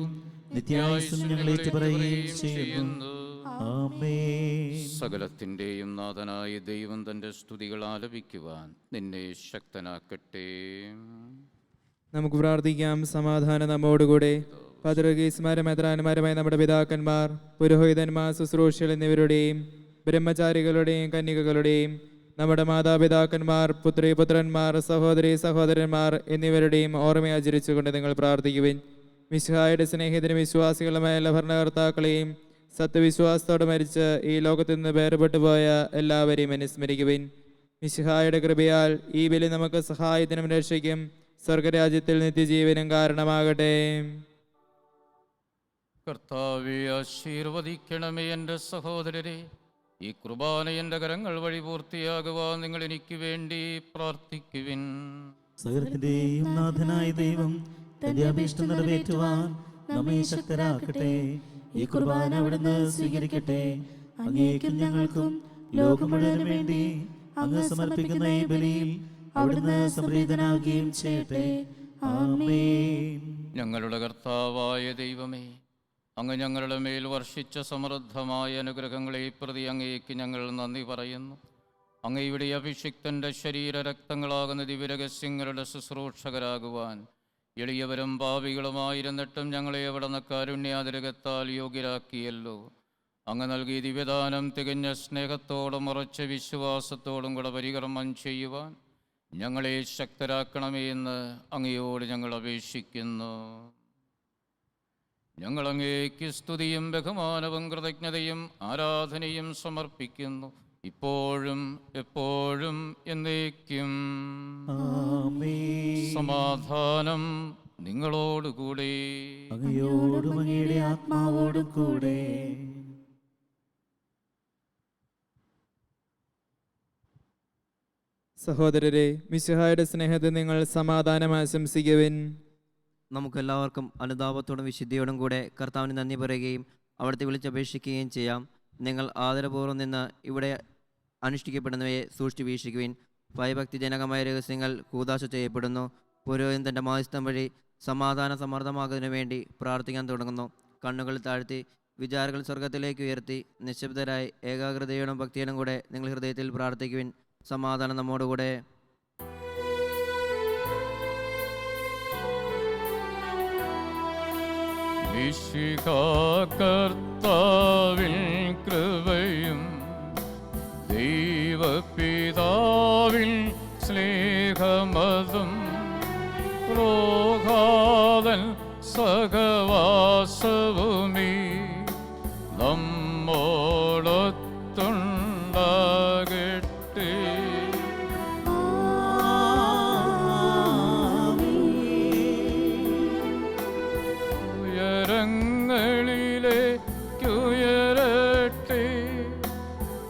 നിത്യായുസ്സും ഞങ്ങൾ ഏറ്റുപറയുകയും ചെയ്യുന്നു. ആമേൻ. സകലത്തിന്റെയും നാഥനായ ദൈവം തന്റെ സ്തുതികൾ ആലപിക്കുവാൻ നിന്നെ ശക്തനാക്കട്ടെ. നമുക്ക് പ്രാർത്ഥിക്കാം. സമാധാനം നമ്മോടുകൂടെ. പത്രോഗീസ്മാരും മെത്രാന്മാരുമായ നമ്മുടെ പിതാക്കന്മാർ, പുരോഹിതന്മാർ, ശുശ്രൂഷകൾ എന്നിവരുടെയും ബ്രഹ്മചാരികളുടെയും കന്യകകളുടെയും നമ്മുടെ മാതാപിതാക്കന്മാർ, പുത്രിപുത്രന്മാർ, സഹോദരി സഹോദരന്മാർ എന്നിവരുടെയും ഓർമ്മയാചരിച്ചുകൊണ്ട് നിങ്ങൾ പ്രാർത്ഥിക്കുവിൻ. മിശിഹായുടെ സ്നേഹിതരും വിശ്വാസികളുമായ എല്ലാ ഭരണകർത്താക്കളെയും സത്യവിശ്വാസത്തോടെ മരിച്ച് ഈ ലോകത്തു നിന്ന് വേർപെട്ടു പോയ എല്ലാവരെയും അനുസ്മരിക്കുവിൻ. മിശിഹായുടെ കൃപയാൽ ഈ ബലി നമുക്ക് സഹായത്തിനും രക്ഷയ്ക്കും സ്വർഗരാജ്യത്തിൽ നിത്യജീവനും കാരണമാകട്ടെ. കർത്താവെ, ആശീർവദിക്കണമേ എൻ്റെ സഹോദരരെ. ഈ കുർബാന എൻ്റെ കരങ്ങൾ വഴി പൂർത്തിയാകുവാൻ നിങ്ങൾ എനിക്ക് വേണ്ടി പ്രാർത്ഥിക്കുവിൻ. സകലത്തിന്റെയും നാഥനായ ദൈവം തന്റെ അഭീഷ്ടം നിറവേറ്റുവാൻ നമ്മെ ശക്തരാക്കട്ടെ. ഈ കുർബാന അവിടുന്ന് സ്വീകരിക്കട്ടെ. അങ്ങേക്കും ഞങ്ങൾക്കും ലോകം മുഴുവനും വേണ്ടി അങ്ങ് സമർപ്പിക്കുന്ന ഈ ബലിയിൽ അവിടുന്ന് സംപ്രീതനാകുകയും ചെയ്യട്ടെ. ആമേൻ. ഞങ്ങളുടെ കർത്താവായ ദൈവമേ, അങ്ങ് ഞങ്ങളുടെ മേൽ വർഷിച്ച സമൃദ്ധമായ അനുഗ്രഹങ്ങളെ പ്രതി അങ്ങേക്ക് ഞങ്ങൾ നന്ദി പറയുന്നു. അങ്ങയുടെ അഭിഷിക്തന്റെ ശരീരരക്തങ്ങളാകുന്ന ദിവ്യരഹസ്യങ്ങളുടെ ശുശ്രൂഷകരാകുവാൻ എളിയവരും പാപികളുമായിരുന്നിട്ടും ഞങ്ങളെ അവിടുന്ന് കാരുണ്യാതിരകത്താൽ യോഗ്യരാക്കിയല്ലോ. അങ്ങ് നൽകിയ ദിവ്യദാനം തികഞ്ഞ സ്നേഹത്തോടും ഉറച്ച വിശ്വാസത്തോടും കൂടെ പരികർമ്മം ചെയ്യുവാൻ ഞങ്ങളെ ശക്തരാക്കണമേ എന്ന് അങ്ങയോട് ഞങ്ങൾ അപേക്ഷിക്കുന്നു. ഞങ്ങൾ അങ്ങേക്ക് സ്തുതിയും ബഹുമാനവും കൃതജ്ഞതയും ആരാധനയും സമർപ്പിക്കുന്നു, ഇപ്പോഴും എപ്പോഴും എന്നേക്കും. ആമേൻ. സമാധാനം നിങ്ങളോടുകൂടെ. അങ്ങയോടും അങ്ങയുടെ ആത്മാവോടും കൂടെ. സഹോദരരെ, മിശിഹായുടെ സ്നേഹത്തിൽ നിങ്ങൾ സമാധാനം ആശംസിക്കുവിൻ. നമുക്കെല്ലാവർക്കും അനുതാപത്തോടും വിശുദ്ധിയോടും കൂടെ കർത്താവിന് നന്ദി പറയുകയും അവിടുത്തെ വിളിച്ചപേക്ഷിക്കുകയും ചെയ്യാം. നിങ്ങൾ ആദരപൂർവ്വം നിന്ന് ഇവിടെ അനുഷ്ഠിക്കപ്പെടുന്നവയെ സൂക്ഷിച്ചു വീക്ഷിക്കുവിൻ. ഭയഭക്തിജനകമായ രഹസ്യങ്ങൾ കൂദാശ ചെയ്യപ്പെടുന്നു. പുരോഹിതൻ തൻ്റെ മാധ്യസ്ഥം വഴി സമാധാന സമർത്ഥമാകുന്നതിനു വേണ്ടി പ്രാർത്ഥിക്കാൻ തുടങ്ങുന്നു. കണ്ണുകൾ താഴ്ത്തി വിചാരങ്ങൾ സ്വർഗത്തിലേക്ക് ഉയർത്തി നിശബ്ദരായി ഏകാഗ്രതയോടും ഭക്തിയോടും കൂടെ നിങ്ങൾ ഹൃദയത്തിൽ പ്രാർത്ഥിക്കുവിൻ. സമാധാനം നമ്മോടുകൂടെ. കർത്താവിൻ കൃപയും ദൈവപിതാവിൻ സ്നേഹമതും റോഹാദൻ സഹവാസവുമീ നമ്മോടൊത്തുണ്ടാകട്ടെ. ഉയരങ്ങളിലേക്കുയരട്ടെ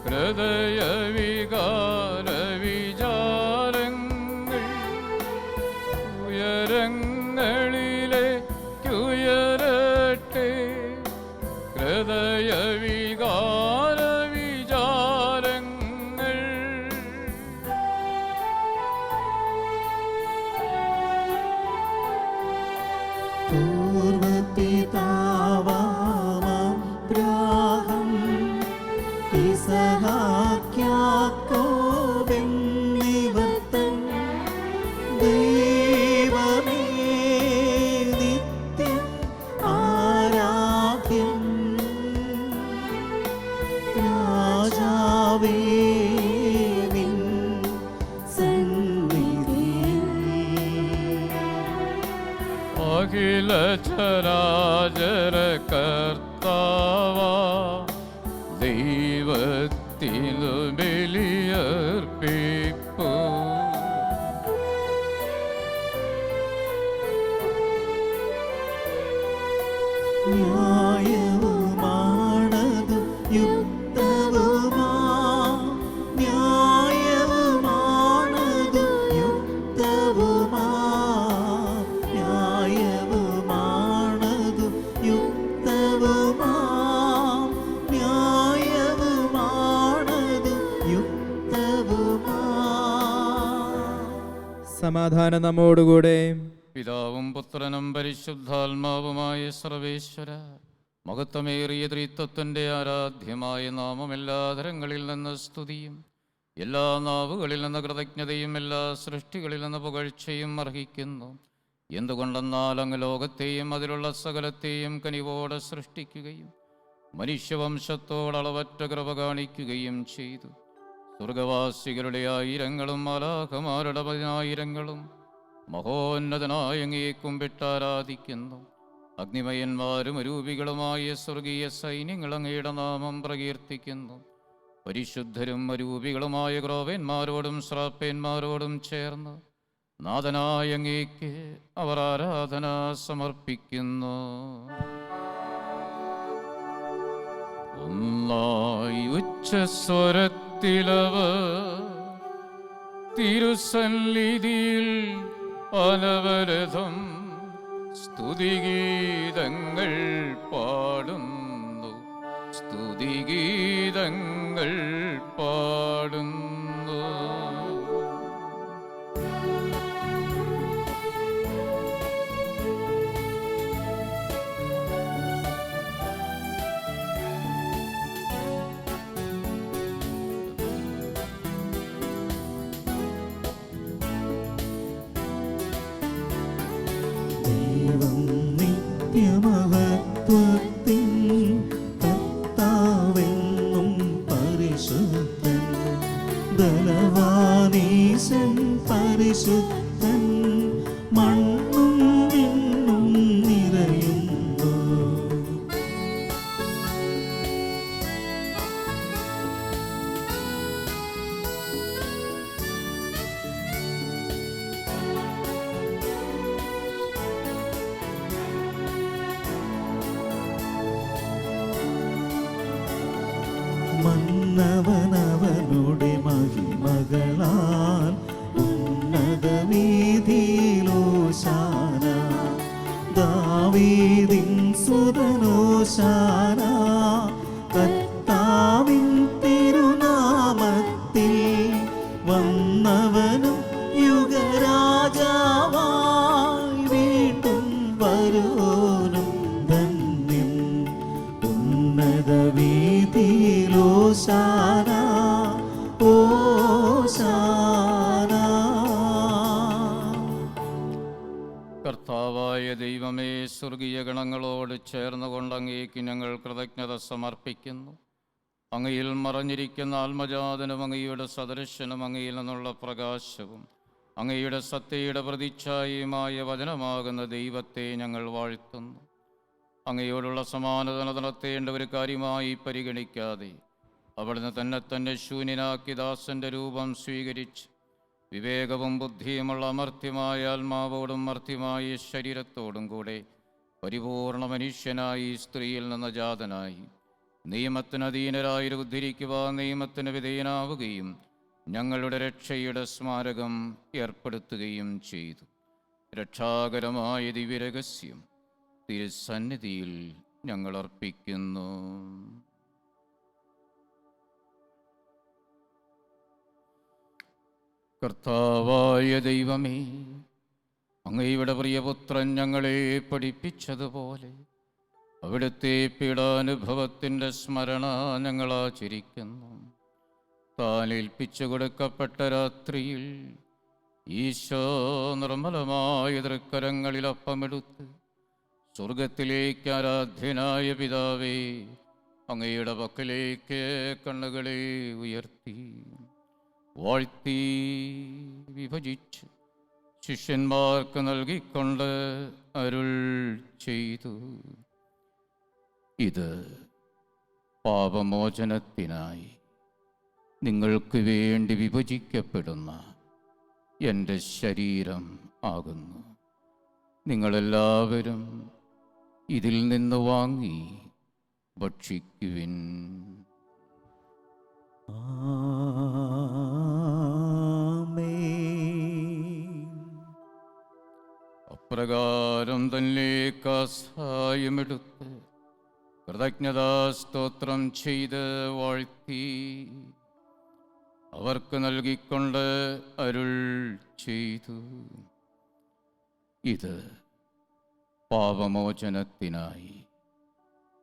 ഹൃദയവികാര വിചാരങ്ങൾ. ഉയരങ്ങളിലേക്കുയരട്ടെ ഹൃദയവികാര വിചാരങ്ങൾ. പൂർവപിതാവാമബ്രാഹം ഇസഹാക്യാക്കോബെന്നിവർത്തൻ ദൈവമേ നിത്യം ആരാധ്യം. രാജാവേ നിൻ സന്നിധിയിൽ അഖില ചരാചര കർത്താവാ ദൈവത്തിനു ബലിയർപ്പിപ്പൂ. ന്യായവുമാണതു യുക്തവുമാ ന്യായവുമാണതു യുക്തവുമാ ന്യായവുമാണതു യുക്തവുമാ ന്യായവുമാണതു യുക്തവുമാ. സമാധാനം നമ്മോടുകൂടെ. പിതാവും പുത്രനും പരിശുദ്ധാത്മാവുമായ സർവേശ്വര, മഹത്വമേറിയ ത്രിത്വത്തിൻ്റെ ആരാധ്യമായ നാമം എല്ലാ തരങ്ങളിൽ നിന്ന് സ്തുതിയും എല്ലാ നാവുകളിൽ നിന്ന് കൃതജ്ഞതയും എല്ലാ സൃഷ്ടികളിൽ നിന്ന് പുകഴ്ചയും അർഹിക്കുന്നു. എന്തുകൊണ്ടെന്നാൽ അങ്ങ് ലോകത്തെയും അതിലുള്ള സകലത്തെയും കനിവോടെ സൃഷ്ടിക്കുകയും മനുഷ്യവംശത്തോടളവറ്റ കൃപ കാണിക്കുകയും ചെയ്തു. സ്വർഗവാസികളുടെ ആയിരങ്ങളും മാലാഖമാരുടെ പതിനായിരങ്ങളും മഹോന്നതനായ അങ്ങയെ കുമ്പിട്ടാരാധിക്കുന്നു. അഗ്നിമയന്മാരും അരൂപികളുമായ സ്വർഗീയ സൈന്യങ്ങൾ അങ്ങയുടെ നാമം പ്രകീർത്തിക്കുന്നു. പരിശുദ്ധരും അരൂപികളുമായ ക്രോവേന്മാരോടും ശ്രാപ്പേന്മാരോടും ചേർന്ന് നാഥനായ അങ്ങേക്ക് അവർ ആരാധന സമർപ്പിക്കുന്നു. ഒന്നായി ഉച്ചസ്വരത്തിലവർ തിരുസന്നിധിയിൽ അനവരതം സ്തുതിഗീതങ്ങൾ പാടുന്നു. സ്തുതിഗീതങ്ങൾ പാടുന്നു. ദൈവം നിത്യമഹത്വത്തിൻ കർത്താവെന്നും പരിശുദ്ധൻ ബലവാനീശൻ പരിശുദ്ധൻ മണ്ണും വിണ്ണും നിറയുന്നു. മന്നവനവനുടെ മഹിമകളാൽ ഉന്നത വീതി സ്വർഗീയ ഗണങ്ങളോട് ചേർന്നുകൊണ്ട് അങ്ങേക്ക് ഞങ്ങൾ കൃതജ്ഞത സമർപ്പിക്കുന്നു. അങ്ങയിൽ മറഞ്ഞിരിക്കുന്ന ആത്മജാതനും അങ്ങയുടെ സദൃശനും അങ്ങയിൽ നിന്നുള്ള പ്രകാശവും അങ്ങയുടെ സത്യയുടെ പ്രതിച്ഛായയുമായ വചനമാകുന്ന ദൈവത്തെ ഞങ്ങൾ വാഴ്ത്തുന്നു. അങ്ങയോടുള്ള സമാനത നടത്തേണ്ട ഒരു കാര്യമായി പരിഗണിക്കാതെ അവിടുന്ന് തന്നെ ശൂന്യനാക്കി ദാസന്റെ രൂപം സ്വീകരിച്ച് വിവേകവും ബുദ്ധിയുമുള്ള അമർത്യമായ ആത്മാവോടും മർത്യമായ ശരീരത്തോടും കൂടെ പരിപൂർണ മനുഷ്യനായി സ്ത്രീയിൽ നിന്ന് ജാതനായി നിയമത്തിന് അധീനരായി ഉദ്ധരിക്കുവാൻ നിയമത്തിന് വിധേയനാവുകയും ഞങ്ങളുടെ രക്ഷയുടെ സ്മാരകം ഏർപ്പെടുത്തുകയും ചെയ്തു. രക്ഷാകരമായ ദിവ്യരഹസ്യം തിരുസന്നിധിയിൽ ഞങ്ങൾ അർപ്പിക്കുന്നു. കർത്താവായ ദൈവമേ, അങ്ങയുടെ പ്രിയപുത്രൻ ഞങ്ങളെ പഠിപ്പിച്ചതുപോലെ അവിടുത്തെ പീഡാനുഭവത്തിൻ്റെ സ്മരണ ഞങ്ങൾ ആചരിക്കുന്നു. താൻ ഏൽപ്പിച്ചു കൊടുക്കപ്പെട്ട രാത്രിയിൽ ഈശോ നിർമ്മലമായ തൃക്കരങ്ങളിൽ അപ്പമെടുത്ത് സ്വർഗത്തിലേക്ക് ആരാധ്യനായ പിതാവേ അങ്ങയുടെ പക്കലേക്ക് കണ്ണുകളെ ഉയർത്തി വാഴ്ത്തി വിഭജിച്ച് ശിഷ്യന്മാർക്ക് നൽകിക്കൊണ്ട് അരുൾ ചെയ്തു: ഇത് പാപമോചനത്തിനായി നിങ്ങൾക്ക് വേണ്ടി വിഭജിക്കപ്പെടുന്ന എൻ്റെ ശരീരം ആകുന്നു. നിങ്ങളെല്ലാവരും ഇതിൽ നിന്ന് വാങ്ങി ഭക്ഷിക്കുവിൻ. അപ്രകാരം തന്നെ കാസായമെടുത്ത് കൃതജ്ഞതാസ്തോത്രം ചെയ്ത് വാഴ്ത്തി അവർക്ക് നൽകിക്കൊണ്ട് അരുൾ ചെയ്തു: ഇത് പാപമോചനത്തിനായി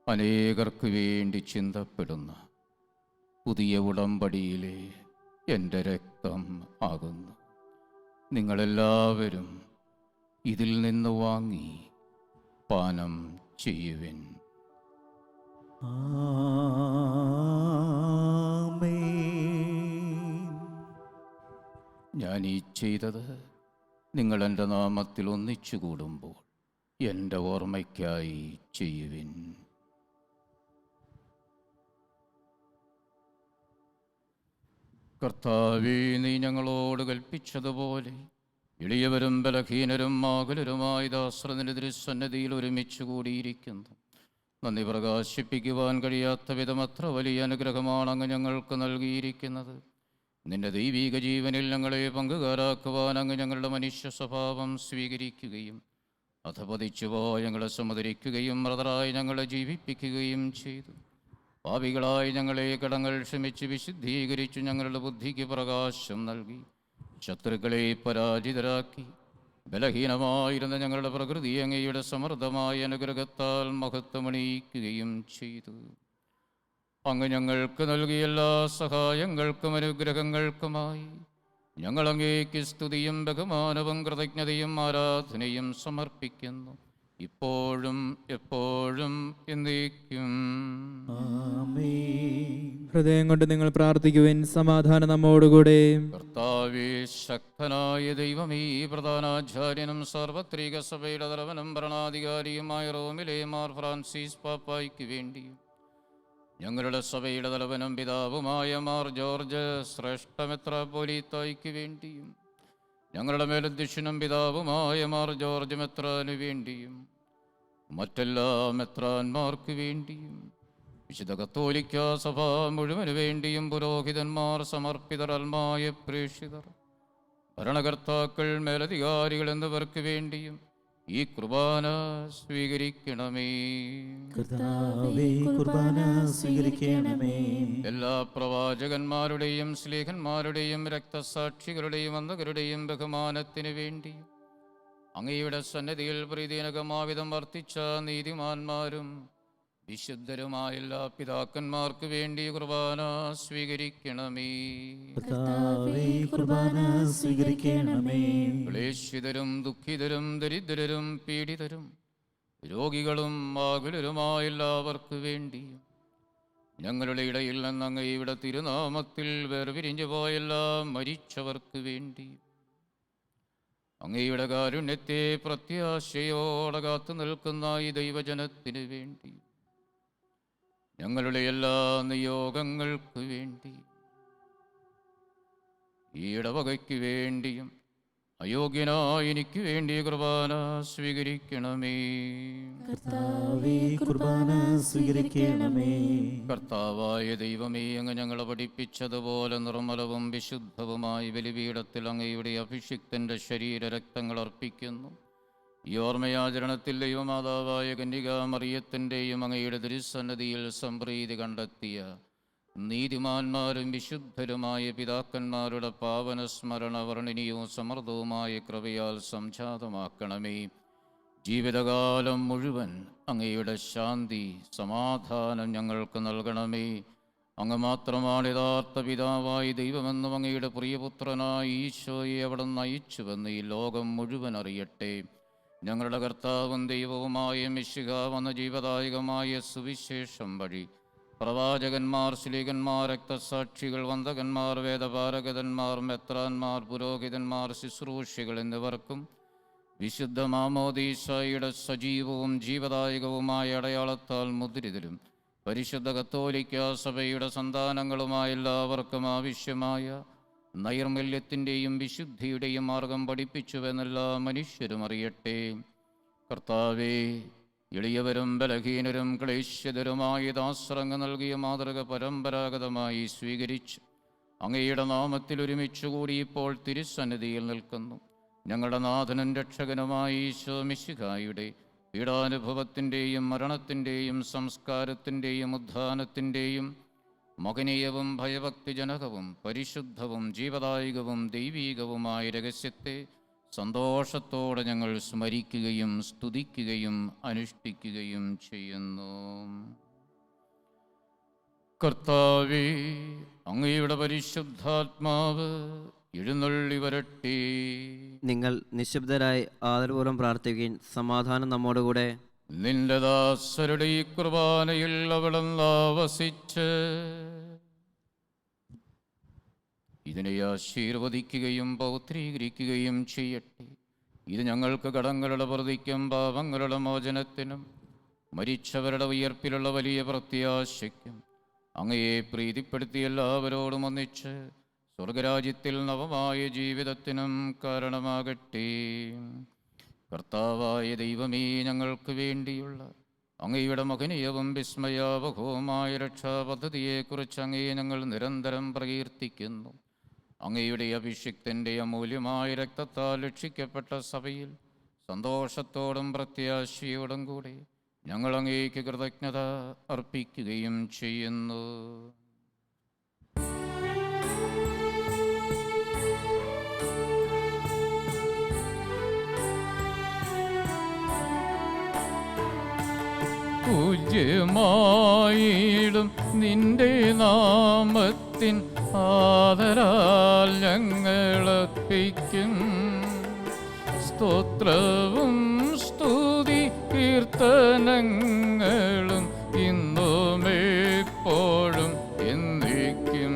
അനേകർക്ക് വേണ്ടി ചിന്തപ്പെടുന്ന പുതിയ ഉടമ്പടിയിലെ എൻ്റെ രക്തം ആകുന്നു. നിങ്ങളെല്ലാവരും ഇതിൽ നിന്ന് വാങ്ങി പാനം ചെയ്യുവിൻ. ഞാൻ ഈ ചെയ്തത് നിങ്ങൾ എൻ്റെ നാമത്തിൽ ഒന്നിച്ചു കൂടുമ്പോൾ എൻ്റെ ഓർമ്മയ്ക്കായി ചെയ്യുവിൻ. കർത്താവേ, നീ ഞങ്ങളോട് കൽപ്പിച്ചതുപോലെ എളിയവരും ബലഹീനരും ആകുലരുമായി ദാസരുടെ തിരുസന്നിധിയിൽ ഒരുമിച്ച് കൂടിയിരിക്കുന്നു. നന്ദി പ്രകാശിപ്പിക്കുവാൻ കഴിയാത്ത വിധം അത്ര വലിയ അനുഗ്രഹമാണ് അങ്ങ് ഞങ്ങൾക്ക് നൽകിയിരിക്കുന്നത്. നിന്റെ ദൈവീക ജീവനിൽ ഞങ്ങളെ പങ്കുകാരാക്കുവാൻ അങ്ങ് ഞങ്ങളുടെ മനുഷ്യ സ്വഭാവം സ്വീകരിക്കുകയും അധപതിച്ചുപോയ ഞങ്ങളെ സമുദരിക്കുകയും മൃതരായി ഞങ്ങളെ ജീവിപ്പിക്കുകയും ചെയ്തു. പാപികളായി ഞങ്ങളെ കടങ്ങൾ ക്ഷമിച്ച് വിശുദ്ധീകരിച്ചു ഞങ്ങളുടെ ബുദ്ധിക്ക് പ്രകാശം നൽകി ശത്രുക്കളെ പരാജിതരാക്കി ബലഹീനമായിരുന്ന ഞങ്ങളുടെ പ്രകൃതി അങ്ങയുടെ സമൃദ്ധമായ അനുഗ്രഹത്താൽ മഹത്വമണിയിക്കുകയും ചെയ്തു. അങ്ങ് ഞങ്ങൾക്ക് നൽകിയ എല്ലാ സഹായങ്ങൾക്കും അനുഗ്രഹങ്ങൾക്കുമായി ഞങ്ങൾ അങ്ങേക്ക് സ്തുതിയും ബഹുമാനവും കൃതജ്ഞതയും ആരാധനയും സമർപ്പിക്കുന്നു, ഇപ്പോഴും എപ്പോഴും എന്നേക്കും. ഹൃദയം കൊണ്ട് നിങ്ങൾ പ്രാർത്ഥിക്കുവിൻ. സമാധാനം നമ്മോടുകൂടെ. കർത്താവേ, ശക്തനായ ദൈവമേ, പ്രധാനാചാര്യനും സാർവത്രിക സഭയുടെ തലവനും ഭരണാധികാരിയുമായ റോമിലെ മാർ ഫ്രാൻസിസ് പാപ്പായ്ക്ക് വേണ്ടിയും ഞങ്ങളുടെ സഭയുടെ തലവനും പിതാവുമായ മാർ ജോർജ് ശ്രേഷ്ഠ മെത്രാപ്പോലീത്തായ്ക്ക് വേണ്ടിയും ഞങ്ങളുടെ മേലധ്യക്ഷനും പിതാവുമായ മാർ ജോർജ് മെത്രാനു വേണ്ടിയും മറ്റെല്ലാ മെത്രാന്മാർക്ക് വേണ്ടിയും വിശുദ്ധ കത്തോലിക്ക സഭ മുഴുവന് വേണ്ടിയും പുരോഹിതന്മാർ, സമർപ്പിതർ, അൽമായ പ്രേക്ഷിതർ, ഭരണകർത്താക്കൾ, മേലധികാരികൾ എന്നിവർക്ക് വേണ്ടിയും ഈ കുർബാന സ്വീകരിക്കണമേ. കർത്താവേ, കുർബാന സ്വീകരിക്കണമേ. എല്ലാ പ്രവാചകന്മാരുടെയും സ്ലേഹന്മാരുടെയും രക്തസാക്ഷികളുടെയും അന്ധകരുടെയും ബഹുമാനത്തിന് വേണ്ടി അങ്ങയുടെ സന്നിധിയിൽ പ്രീതിജനകമാവിധം വർത്തിച്ച നീതിമാന്മാരും വിശുദ്ധരുമായ എല്ലാ പിതാക്കന്മാർക്ക് വേണ്ടി കുർബാന സ്വീകരിക്കണമേ. കർത്താവേ, കുർബാന സ്വീകരിക്കണമേ. ക്ലേശിതരും ദുഃഖിതരും ദരിദ്രരും പീഡിതരും രോഗികളും ആകുലരുമായ എല്ലാവർക്കു വേണ്ടിയും ഞങ്ങളുടെ ഇടയിൽ നിന്ന് അങ്ങയുടെ തിരുനാമത്തിൽ വേർപിരിഞ്ഞു പോയെല്ലാ മരിച്ചവർക്ക് വേണ്ടി അങ്ങയുടെ കാരുണ്യത്തെ പ്രത്യാശയോടെ കാത്തു നിൽക്കുന്ന ഈ ദൈവജനത്തിനു വേണ്ടി ഞങ്ങളുടെ എല്ലാ നിയോഗങ്ങൾക്ക് വേണ്ടി ഈ ഇടവകയ്ക്ക് വേണ്ടിയും അയോഗ്യനായ എനിക്ക് വേണ്ടി കുർബാന സ്വീകരിക്കണമേ. കർത്താവേ, കുർബാന സ്വീകരിക്കണമേ. കർത്താവായ ദൈവമേ, അങ്ങ് ഞങ്ങളെ പഠിപ്പിച്ചതുപോലെ നിർമ്മലവും വിശുദ്ധവുമായി ബലിപീഠത്തിൽ അങ്ങയുടെ അഭിഷിക്തന്റെ ശരീരരക്തങ്ങൾ അർപ്പിക്കുന്നു. ഈ ഓർമ്മയാചരണത്തിൽ ദൈവമാതാവായ കന്യകാമറിയത്തിൻ്റെയും അങ്ങയുടെ തിരുസന്നതിയിൽ സംപ്രീതി കണ്ടെത്തിയ നീതിമാന്മാരും വിശുദ്ധരുമായ പിതാക്കന്മാരുടെ പാവന സ്മരണ വർണ്ണിനിയും സമൃദ്ധവുമായ കൃപയാൽ സംജാതമാക്കണമേ. ജീവിതകാലം മുഴുവൻ അങ്ങയുടെ ശാന്തി സമാധാനം ഞങ്ങൾക്ക് നൽകണമേ. അങ്ങ് മാത്രമാണ് യഥാർത്ഥ പിതാവായി ദൈവമെന്നും അങ്ങയുടെ പ്രിയപുത്രനായി ഈശോയെ അവിടെ നയിച്ചുവെന്ന് ഈ ലോകം മുഴുവൻ അറിയട്ടെ. ഞങ്ങളുടെ കർത്താവും ദൈവവുമായ മിശിഹ വന്ന ജീവദായകമായ സുവിശേഷം വഴി പ്രവാചകന്മാർ, ശ്ലീഹന്മാർ, രക്തസാക്ഷികൾ, വന്ദകന്മാർ, വേദപാരകന്മാർ, മെത്രാന്മാർ, പുരോഹിതന്മാർ, ശുശ്രൂഷികൾ എന്നിവർക്കും വിശുദ്ധ മാമോദീസായുടെ സജീവവും ജീവദായകവുമായ അടയാളത്താൽ മുദ്രിതരും പരിശുദ്ധ കത്തോലിക്ക സഭയുടെ സന്താനങ്ങളുമായ എല്ലാവർക്കും ആവശ്യമായ നൈർമല്യത്തിൻ്റെയും വിശുദ്ധിയുടെയും മാർഗം പഠിപ്പിച്ചുവെന്നെല്ലാ മനുഷ്യരും അറിയട്ടെ. കർത്താവേ, എളിയവരും ബലഹീനരും ക്ലേശിതരുമായ ദാസറങ്ങ് നൽകിയ മാതൃക പരമ്പരാഗതമായി സ്വീകരിച്ച് അങ്ങയുടെ നാമത്തിൽ ഒരുമിച്ച് കൂടി ഇപ്പോൾ തിരുസന്നിധിയിൽ നിൽക്കുന്നു. ഞങ്ങളുടെ നാഥനും രക്ഷകനുമായ ഈശോ മിശിഹായുടെ പീഡാനുഭവത്തിൻ്റെയും മരണത്തിൻ്റെയും സംസ്കാരത്തിൻ്റെയും ഉത്ഥാനത്തിൻ്റെയും മഹനീയവും ഭയഭക്തിജനകവും പരിശുദ്ധവും ജീവദായകവും ദൈവീകവുമായ രഹസ്യത്തെ സന്തോഷത്തോടെ ഞങ്ങൾ സ്മരിക്കുകയും സ്തുതിക്കുകയും അനുഷ്ഠിക്കുകയും ചെയ്യുന്നു. കർത്താവേ, അങ്ങയുടെ പരിശുദ്ധാത്മാവ് എഴുന്നള്ളി വരട്ടെ. നിങ്ങൾ നിശബ്ദരായി ആദരപൂർവ്വം പ്രാർത്ഥിക്കുകയും സമാധാനം നമ്മോടുകൂടെ. നിന്റെ ദാസരുടെ ഈ കുർബാനയിൽ അവിടുന്ന് വസിച്ച് ഇതിനെ ആശീർവദിക്കുകയും പൗത്രീകരിക്കുകയും ചെയ്യട്ടെ. ഇത് ഞങ്ങൾക്ക് കടങ്ങളുടെ പ്രതിക്കും പാപങ്ങളുടെ മോചനത്തിനും മരിച്ചവരുടെ ഉയർപ്പിലുള്ള വലിയ പ്രത്യാശയ്ക്കും അങ്ങയെ പ്രീതിപ്പെടുത്തി എല്ലാവരോടും ഒന്നിച്ച് സ്വർഗരാജ്യത്തിൽ നവമായ ജീവിതത്തിനും കാരണമാകട്ടെ. കർത്താവായ ദൈവമേ, ഞങ്ങൾക്ക് വേണ്ടിയുള്ള അങ്ങയുടെ മഹനീയവും വിസ്മയാവഹവുമായ രക്ഷാപദ്ധതിയെക്കുറിച്ച് അങ്ങയെ ഞങ്ങൾ നിരന്തരം പ്രകീർത്തിക്കുന്നു. അങ്ങയുടെ അഭിഷിക്തൻ്റെ അമൂല്യമായ രക്തത്താൽ രക്ഷിക്കപ്പെട്ട സഭയിൽ സന്തോഷത്തോടും പ്രത്യാശയോടും കൂടി ഞങ്ങൾ അങ്ങേക്ക് കൃതജ്ഞത അർപ്പിക്കുകയും ചെയ്യുന്നു. പൂജ്യമായിടും നിന്റെ നാമത്തിൻ ആദരാൽ ഞങ്ങളർപ്പിക്കും സ്തോത്രവും സ്തുതി കീർത്തനങ്ങളും ഇന്നും എപ്പോഴും എന്നേക്കും.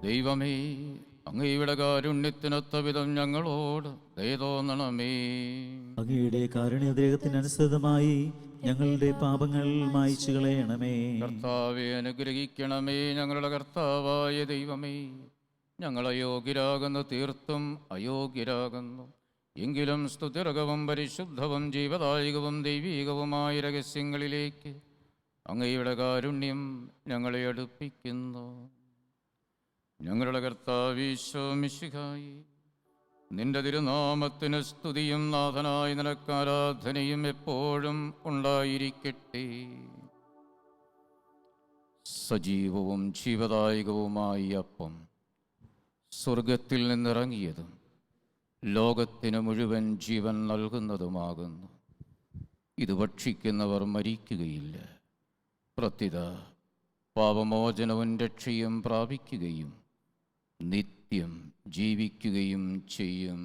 ദൈവമേ, അങ്ങയുടെ കാരുണ്യത്തിനൊത്ത വിധം ഞങ്ങളോട് ദയ തോന്നണമേ. അങ്ങയുടെ കാരുണ്യദേഹത്തിനനുസൃതമായി ഞങ്ങളുടെ പാപങ്ങൾ മായ്ച്ചു കളയണമേ. കർത്താവെ, അനുഗ്രഹിക്കണമേ. ഞങ്ങളുടെ കർത്താവായ ദൈവമേ, ഞങ്ങൾ അയോഗ്യരാകുന്നു, തീർത്തും അയോഗ്യരാകുന്നു. എങ്കിലും സ്തുതിർഹവും പരിശുദ്ധവും ജീവദായകവും ദൈവീകവുമായ രഹസ്യങ്ങളിലേക്ക് അങ്ങയുടെ കാരുണ്യം ഞങ്ങളെ അടുപ്പിക്കുന്നു. ഞങ്ങളുടെ കർത്താവ് ഈശോ മിശിഹായി, നിന്റെ തിരുനാമത്തിന് സ്തുതിയും നാഥനായ നിനക്ക് ആരാധനയും എപ്പോഴും ഉണ്ടായിരിക്കട്ടെ. സജീവവും ജീവദായകവുമായ അപ്പം സ്വർഗത്തിൽ നിന്നിറങ്ങിയതും ലോകത്തിന് മുഴുവൻ ജീവൻ നൽകുന്നതുമാകുന്നു. ഇത് ഭക്ഷിക്കുന്നവർ മരിക്കുകയില്ല, പ്രത്യുത പാപമോചനവും രക്ഷയും പ്രാപിക്കുകയും നിത്യം ജീവിക്കുകയും ചെയ്യും.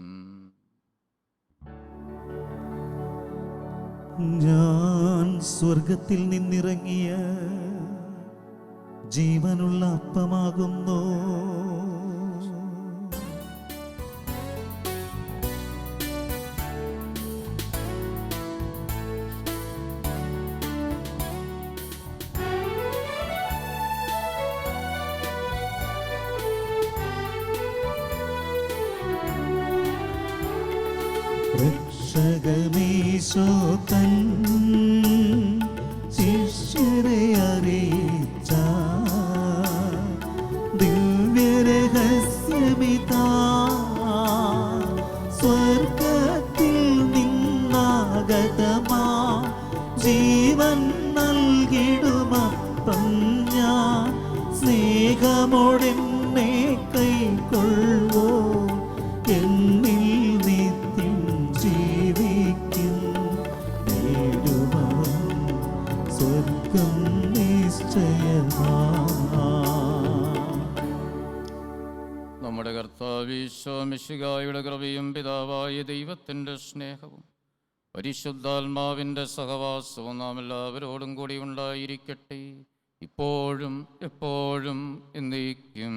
ഞാൻ സ്വർഗത്തിൽ നിന്നിറങ്ങിയ ജീവനുള്ള അപ്പമാകുന്നു. രക്ഷകനീശോ തൻ ശിഷ്യരെ അറിയിച്ച ദിവ്യരഹസ്യമിതാ സ്വർഗത്തിൽ നിന്നാഗതമാ ജീവൻ നൽകിടുമപ്പം ഞാൻ സ്നേഹമോടെന്നെ കൈക്കൊള്ളുവോ എന്നിൽ നിത്യം ജീവിക്കും നേടുമവൻ സ്വർഗം നിശ്ചയമാ. നമ്മുടെ കർത്താവ് ഈശോ മിശിഹായുടെ കൃപയും പിതാവായ ദൈവത്തിൻ്റെ സ്നേഹവും പരിശുദ്ധാത്മാവിൻ്റെ സഹവാസവും നാം എല്ലാവരോടും കൂടി ഉണ്ടായിരിക്കട്ടെ, ഇപ്പോഴും എപ്പോഴും എന്നേക്കും.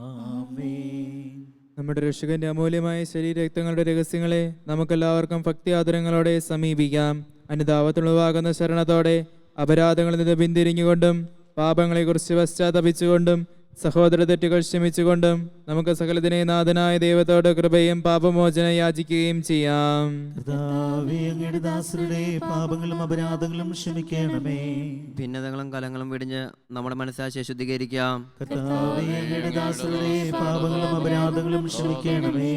ആമേൻ. നമ്മുടെ രക്ഷകന്റെ അമൂല്യമായ ശരീരരക്തങ്ങളുടെ രഹസ്യങ്ങളെ നമുക്കെല്ലാവർക്കും ഭക്തി ആദരങ്ങളോടെ സമീപിക്കാം. അനുതാപത്തിലുളവാകുന്ന ശരണത്തോടെ അപരാധങ്ങളിൽ നിന്ന് പിന്തിരിഞ്ഞുകൊണ്ടും പാപങ്ങളെക്കുറിച്ച് പശ്ചാത്തപിച്ചുകൊണ്ടും സഹോദര തെറ്റുകൾ ക്ഷമിച്ചുകൊണ്ടും നമുക്ക് സകലത്തിനെ നാഥനായ ദൈവത്തോട് കൃപയും പാപമോചനം യാചിക്കുകയും ചെയ്യാം. കർത്താവേ, അങ്ങയുടെ ദാസരുടെ പാപങ്ങളും അപരാധങ്ങളും ക്ഷമിക്കണമേ. ഭിന്നതകളും കലങ്ങളും വിടിഞ്ഞ് നമ്മുടെ മനസ്സാക്ഷിയെ ശുദ്ധീകരിക്കാം. കർത്താവേ, അങ്ങയുടെ ദാസരുടെ പാപങ്ങളും അപരാധങ്ങളും ക്ഷമിക്കണമേ.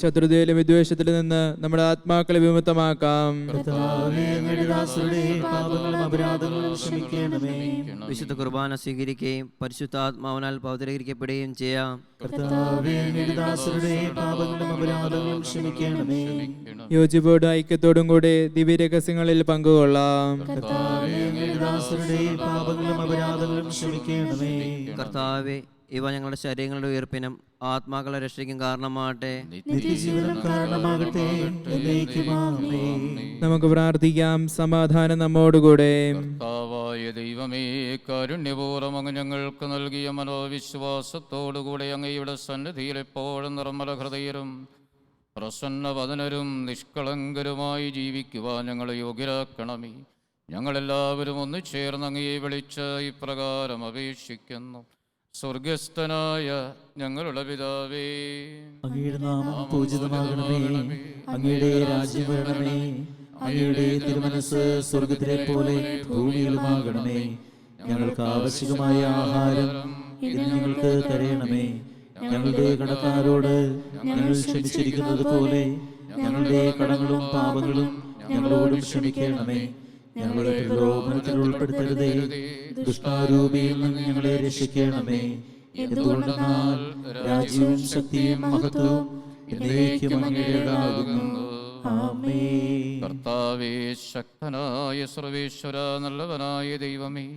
ശത്രുതയിലും വിദ്വേഷത്തിലും നിന്ന് നമ്മുടെ ആത്മാക്കളെ വിമുക്തമാക്കാം. കർത്താവേ, അങ്ങയുടെ ദാസരുടെ പാപങ്ങളും അപരാധങ്ങളും ക്ഷമിക്കണമേ. വിശുദ്ധ കുർബാന സ്വീകരിക്കുകയും പരിശുദ്ധാത്മാവിനാൽ പൗത്രീകരിക്കപ്പെടുകയും ചെയ്യാം. കർത്താവേ, അങ്ങയുടെ ദാസരുടെ പാപങ്ങളും അപരാധങ്ങളും ക്ഷമിക്കണമേ. യോജിപ്പോടും ഐക്യത്തോടും കൂടെ ദിവ്യരഹസ്യങ്ങളിൽ പങ്കുകൊള്ളാം. കർത്താവേ, അങ്ങയുടെ ദാസരുടെ പാപങ്ങളും അപരാധങ്ങളും ക്ഷമിക്കണമേ. കർത്താവെ, ഇവ ഞങ്ങളുടെ ശരീരങ്ങളുടെ ഉയർപ്പിനും ആത്മാക്കളെ രക്ഷയ്ക്കും കാരണമാകട്ടെ. നിത്യജീവനം കാരണമാകട്ടെ. എന്നേക്കും ആമേൻ. നമുക്ക് പ്രാർത്ഥിക്കാം. സമാധാനം നമ്മോടുകൂടെ. കർത്താവായ ദൈവമേ, കാരുണ്യപൂർവ്വം അങ്ങ് ഞങ്ങൾക്ക് നൽകിയ മനോവിശ്വാസത്തോടുകൂടെ അങ്ങയുടെ സന്നിധിയിൽ എപ്പോഴും നിർമ്മല ഹൃദയരും പ്രസന്നവദനരും നിഷ്കളങ്കരുമായി ജീവിക്കുവാൻ ഞങ്ങളെ യോഗ്യരാക്കണമേ. ഞങ്ങളെല്ലാവരും ഒന്ന് ചേർന്ന് അങ്ങയെ വിളിച്ച് ഇപ്രകാരം അപേക്ഷിക്കുന്നു. സ്വർഗസ്ഥനായ ഞങ്ങളുടെ പിതാവേ, അങ്ങയുടെ നാമം പൂജിതമാകണമേ. അങ്ങയുടെ രാജ്യം വരണമേ. അങ്ങയുടെ തിരുമനസ് സ്വർഗത്തിലെ പോലെ ഭൂമിയിലുമാകണമേ. ഞങ്ങൾക്ക് ആവശ്യമായ ആഹാരം ഇന്ന് ഞങ്ങൾക്ക് തരയണമേ. ഞങ്ങളുടെ കടക്കാരോട് ഞങ്ങൾ ക്ഷമിച്ചിരിക്കുന്നത് പോലെ ഞങ്ങളുടെ കടങ്ങളും പാപങ്ങളും ഞങ്ങളോടും ക്ഷമിക്കണമേ. ഞങ്ങളെ പ്രലോഭനത്തിൽ ഉൾപ്പെടുത്തരുതേ, ദുഷ്ടാരൂപിയിൽ നിന്ന് ഞങ്ങളെ രക്ഷിക്കണമേ. എന്തുകൊണ്ടെന്നാൽ രാജ്യവും ശക്തിയും മഹത്വവും എന്നേക്കും അങ്ങയുടേതാകുന്നു. ആമേൻ. കർത്താവേ, ശക്തനായ സർവേശ്വര, നല്ലവനായ ദൈവമേ,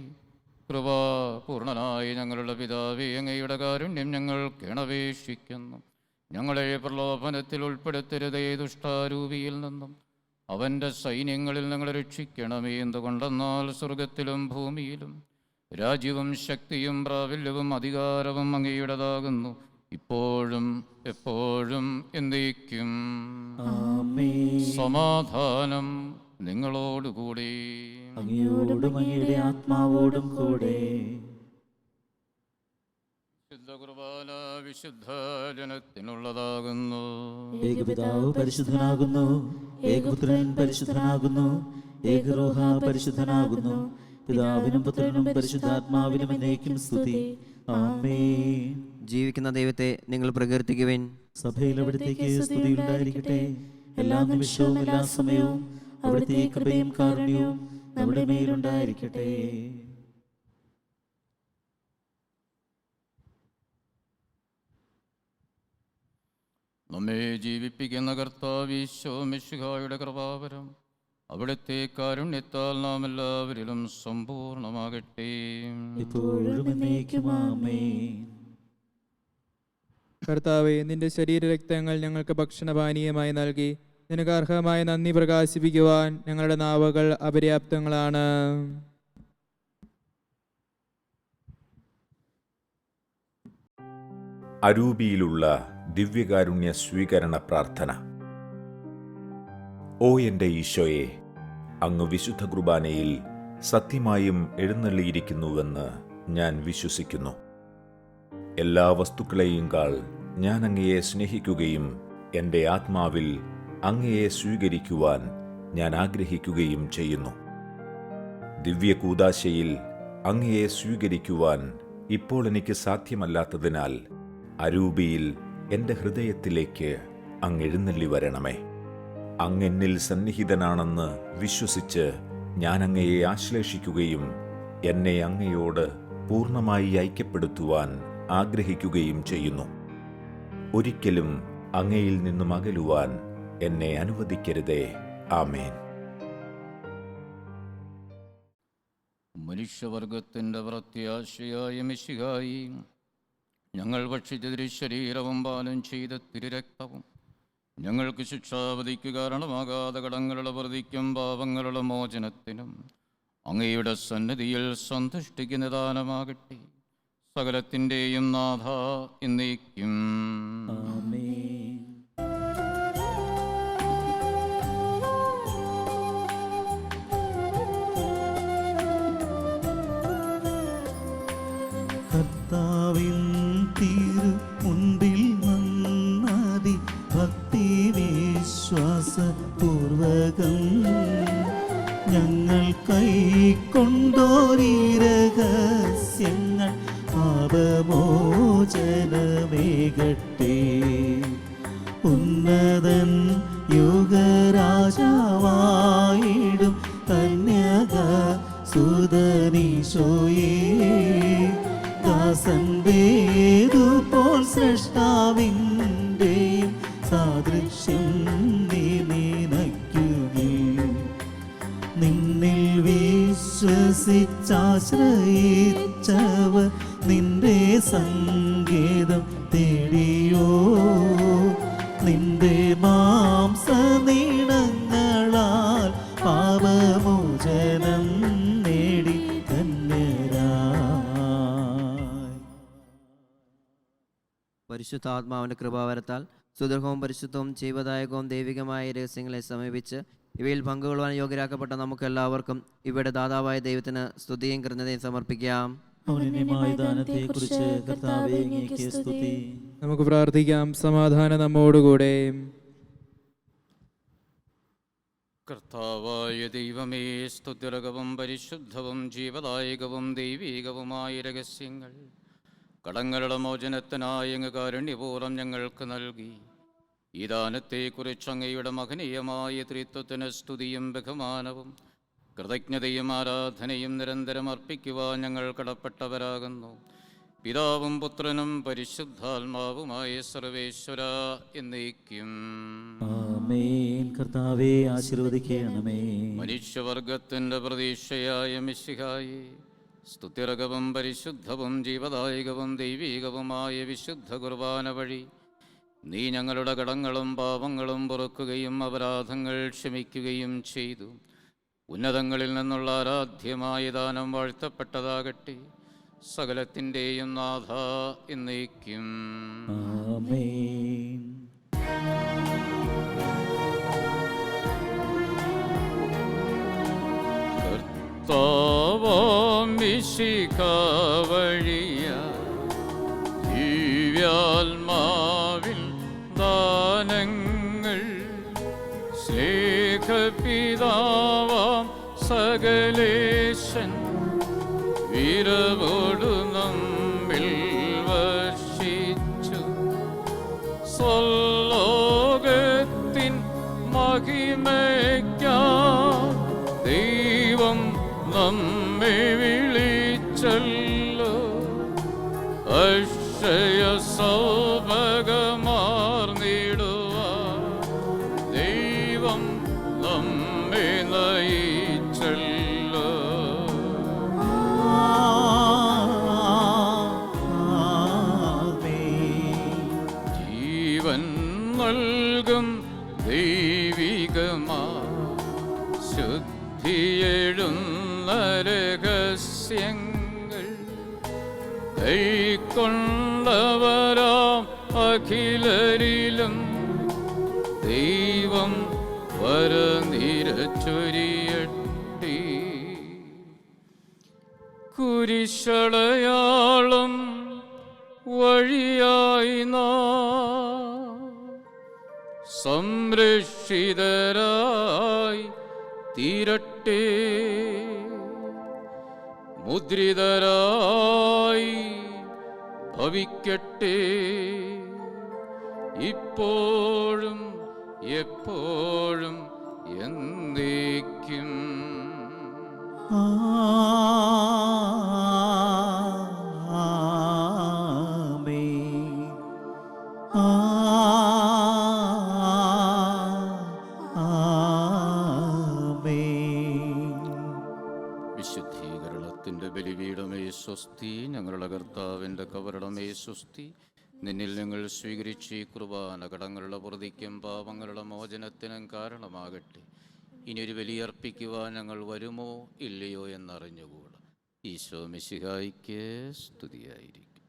കൃപാപൂർണനായ ഞങ്ങളുടെ പിതാവേ, അങ്ങയുടെ കാരുണ്യം ഞങ്ങൾ കിണപേക്ഷിക്കുന്നു. ഞങ്ങളെ പ്രലോഭനത്തിൽ ഉൾപ്പെടുത്തരുതേ, ദുഷ്ടാരൂപിയിൽ നിന്നും അവൻ്റെ സൈന്യങ്ങളിൽ ഞങ്ങളെ രക്ഷിക്കണമേ. എന്തുകൊണ്ടെന്നാൽ സ്വർഗത്തിലും ഭൂമിയിലും രാജ്യവും ശക്തിയും പ്രാബല്യവും അധികാരവും അങ്ങയുടേതാകുന്നു, ഇപ്പോഴും എപ്പോഴും എന്നേക്കും. ആമേൻ. സമാധാനം നിങ്ങളോടുകൂടി. അങ്ങയോടും അങ്ങയുടെ ആത്മാവോടും കൂടെ. വിശുദ്ധ കുർബാന വിശുദ്ധ ജനത്തിനുള്ളതാകുന്നു. ഏകപിതാവ് പരിശുദ്ധനാകുന്നു, ഏകപുത്രൻ പരിശുദ്ധനാകുന്നു, ഏകരൂഹ പരിശുദ്ധനാകുന്നു. പിതാവിനും പുത്രനും പരിശുദ്ധാത്മാവിനും എന്നേക്കും സ്തുതി. ആമേൻ. ജീവിക്കുന്ന ദൈവത്തെ നിങ്ങൾ പ്രകീർത്തിക്കുവിൻ. സഭയിൽ അവിടുത്തേക്ക് സ്തുതി ഉണ്ടായിരിക്കട്ടെ. എല്ലാ നിമിഷവും എല്ലാ സമയവും അവിടുത്തെ കൃപയും കാരുണ്യവും നമ്മുടെ മേലുണ്ടായിരിക്കട്ടെ. നമ്മെ ജീവിപ്പിക്കുന്ന കർത്താവ് ഈശോ മിശിഹായുടെ കൃപാവരം അവിടുത്തെ കാരുണ്യത്താൽ നാം എല്ലാവരിലും സമ്പൂർണ്ണമാകട്ടെ. ഇപ്പോഴും എന്നേക്കും ആമേൻ. കർത്താവെ, നിന്റെ ശരീരരക്തങ്ങൾ ഞങ്ങൾക്ക് ഭക്ഷണപാനീയമായി നൽകി. നിനക്ക് അർഹമായ നന്ദി പ്രകാശിപ്പിക്കുവാൻ ഞങ്ങളുടെ നാവുകൾ അപര്യാപ്തങ്ങളാണ്. അരൂപിയിലുള്ള ദിവ്യകാരുണ്യ സ്വീകരണ പ്രാർത്ഥന. ഓ എൻ്റെ ഈശോയെ, അങ്ങ് വിശുദ്ധ കുർബാനയിൽ സത്യമായും എഴുന്നള്ളിയിരിക്കുന്നുവെന്ന് ഞാൻ വിശ്വസിക്കുന്നു. എല്ലാ വസ്തുക്കളെയും കാൾ ഞാൻ അങ്ങയെ സ്നേഹിക്കുകയും എൻ്റെ ആത്മാവിൽ അങ്ങയെ സ്വീകരിക്കുവാൻ ഞാൻ ആഗ്രഹിക്കുകയും ചെയ്യുന്നു. ദിവ്യകൂദാശയിൽ അങ്ങയെ സ്വീകരിക്കുവാൻ ഇപ്പോൾ എനിക്ക് സാധ്യമല്ലാത്തതിനാൽ അരൂപിയിൽ എൻ്റെ ഹൃദയത്തിലേക്ക് അങ്ങ് എഴുന്നള്ളി വരണമേ. അങ്ങെന്നിൽ സന്നിഹിതനാണെന്ന് വിശ്വസിച്ച് ഞാൻ അങ്ങയെ ആശ്ലേഷിക്കുകയും എന്നെ അങ്ങയോട് പൂർണ്ണമായി ഐക്യപ്പെടുത്തുവാൻ ആഗ്രഹിക്കുകയും ചെയ്യുന്നു. ഒരിക്കലും അങ്ങയിൽ നിന്നും അകലുവാൻ എന്നെ അനുവദിക്കരുതേ. ആമേൻ. മനുഷ്യവർഗത്തിൻ്റെ പ്രത്യാശയായ മിശിഹായി, ഞങ്ങൾ ഭക്ഷിച്ച തിരുശരീരവും പാനം ചെയ്ത തിരുരക്തവും ഞങ്ങൾക്ക് ശിക്ഷാവധിക്ക് കാരണമാകാതെ കടങ്ങളുടെ പ്രതിക്കും പാപങ്ങളുടെ മോചനത്തിനും അങ്ങയുടെ സന്നിധിയിൽ സന്തുഷ്ടിക്ക് നിദാനമാകട്ടെ. സകലത്തിൻ്റെയും നാഥ എന്നേക്കും ആമേൻ. കർത്താവിൻ തിരു മുൻപിൽ വന്നതി ഭക്തി വിശ്വാസപൂർവകം ഞങ്ങൾ കൈക്കൊണ്ടോരീ രഹസ്യങ്ങൾ പാപമോചനമേകട്ടെ. ഉന്നതൻ യുഗരാജാവായിടും കന്യക സുതനീശോയേ, ദാസൻ വേദുപോൽ സൃഷ്ടാവിൻ്റെയും സാദൃശ്യം നീ നിനയ്ക്കുകേ. നിന്നിൽ വിശ്വസിച്ചാശ്രയിച്ചവർ നിന്റെ സങ്കേതം തേടിയോ. നിന്റെ മാംസനീണങ്ങളാൽ പാപമോചനം നേടി ധന്യരായി. പരിശുദ്ധാത്മാവിൻ്റെ കൃപാവരത്താൽ സുദൃഢവും പരിശുദ്ധവും ജീവദായകവും ദൈവികമായ രഹസ്യങ്ങളെ സമീപിച്ച് ഇവയിൽ പങ്കുകൊള്ളുവാൻ യോഗ്യരാക്കപ്പെട്ട നമുക്കെല്ലാവർക്കും ഇവിടെ ദാതാവായ ദൈവത്തിന് സ്തുതിയും കൃതജ്ഞതയും സമർപ്പിക്കാം. ഔന്നത്യമായ ദാനത്തെക്കുറിച്ച് കർത്താവേ അങ്ങേക്ക് സ്തുതി. നമുക്ക് പ്രാർത്ഥിക്കാം. സമാധാനം നമ്മോടുകൂടെ. കർത്താവായ ദൈവമേ, സ്തുത്യർഹവും പരിശുദ്ധവും ജീവദായകവും ദൈവീകവുമായ രഹസ്യങ്ങൾ കടങ്ങളുടെ മോചനത്തിനായി അങ്ങ് കാരുണ്യപൂർവ്വം ഞങ്ങൾക്ക് നൽകി. ഈ ദാനത്തെക്കുറിച്ച് അങ്ങയുടെ മഹനീയമായ ത്രിത്വത്തിന് സ്തുതിയും ബഹുമാനവും കൃതജ്ഞതയും ആരാധനയും നിരന്തരം അർപ്പിക്കുവാൻ ഞങ്ങൾ കടപ്പെട്ടവരാകുന്നു. പിതാവും പുത്രനും പരിശുദ്ധാത്മാവുമായ സർവേശ്വര എന്നേക്കും ആമേൻ. കർത്താവേ ആശീർവദിക്കണമേ. മനുഷ്യവർഗത്തിൻ്റെ പ്രതീക്ഷയായ മിശിഹായെ, സ്തുത്യർഹവും പരിശുദ്ധവും ജീവദായകവും ദൈവീകവുമായ വിശുദ്ധ കുർബാന വഴി നീ ഞങ്ങളുടെ കടങ്ങളും പാപങ്ങളും പൊറുക്കുകയും അപരാധങ്ങൾ ക്ഷമിക്കുകയും ചെയ്തു. ഉന്നതങ്ങളിൽ നിന്നുള്ള ആരാധ്യമായ ദാനം വാഴ്ത്തപ്പെട്ടതാകട്ടെ. സകലത്തിൻ്റെയും നാഥ എന്നേക്കും ആമേൻ. കർത്താവാം മിശിഹ വഴിയായി ദിവ്യാത്മാവിൽ ദാനങ്ങൾ സ്നേഹപിതാവാം സകലേശൻ വിരവോടു നമ്മിൽ വർഷിച്ചു. സ്വലോകത്തിൻ മഹിമയ്ക്കായി ദൈവം നമ്മെ വിളിച്ചല്ലോ. അക്ഷയ സൗഭഗമാർന്നിടുവാൻ ദൈവം നമ്മെ നൽകും ദൈവികമാ ശുദ്ധിയെഴുന്ന രഹസ്യങ്ങൾ കൈക്കൊണ്ടവരാം അഖിലരിലും ദൈവം വരനിരച്ചൊരിയട്ടെ. കുരിശടയാളം വഴിയായി നാം സംരക്ഷിതരായി തീരട്ടെ. മുദ്രിതരായി ഭവിക്കട്ടെ. ഇപ്പോഴും എപ്പോഴും എന്നേക്കും. വിശുദ്ധീകരണത്തിൻ്റെ ബലിപീഠമേ സ്വസ്തി. ഞങ്ങളുടെ കർത്താവിൻ്റെ കബറിടമേ സ്വസ്തി. നിന്നിൽ ഞങ്ങൾ സ്വീകരിച്ച ഈ കുർബാന കടങ്ങളുടെ പ്രതിക്കും പാപങ്ങളുടെ മോചനത്തിനും കാരണമാകട്ടെ. ഇനിയൊരു ബലിയർപ്പിക്കുവാൻ ഞങ്ങൾ വരുമോ ഇല്ലയോ എന്നറിഞ്ഞുകൂടാ. ഈശോ മിശിഹായ്ക്ക് സ്തുതിയായിരിക്കും.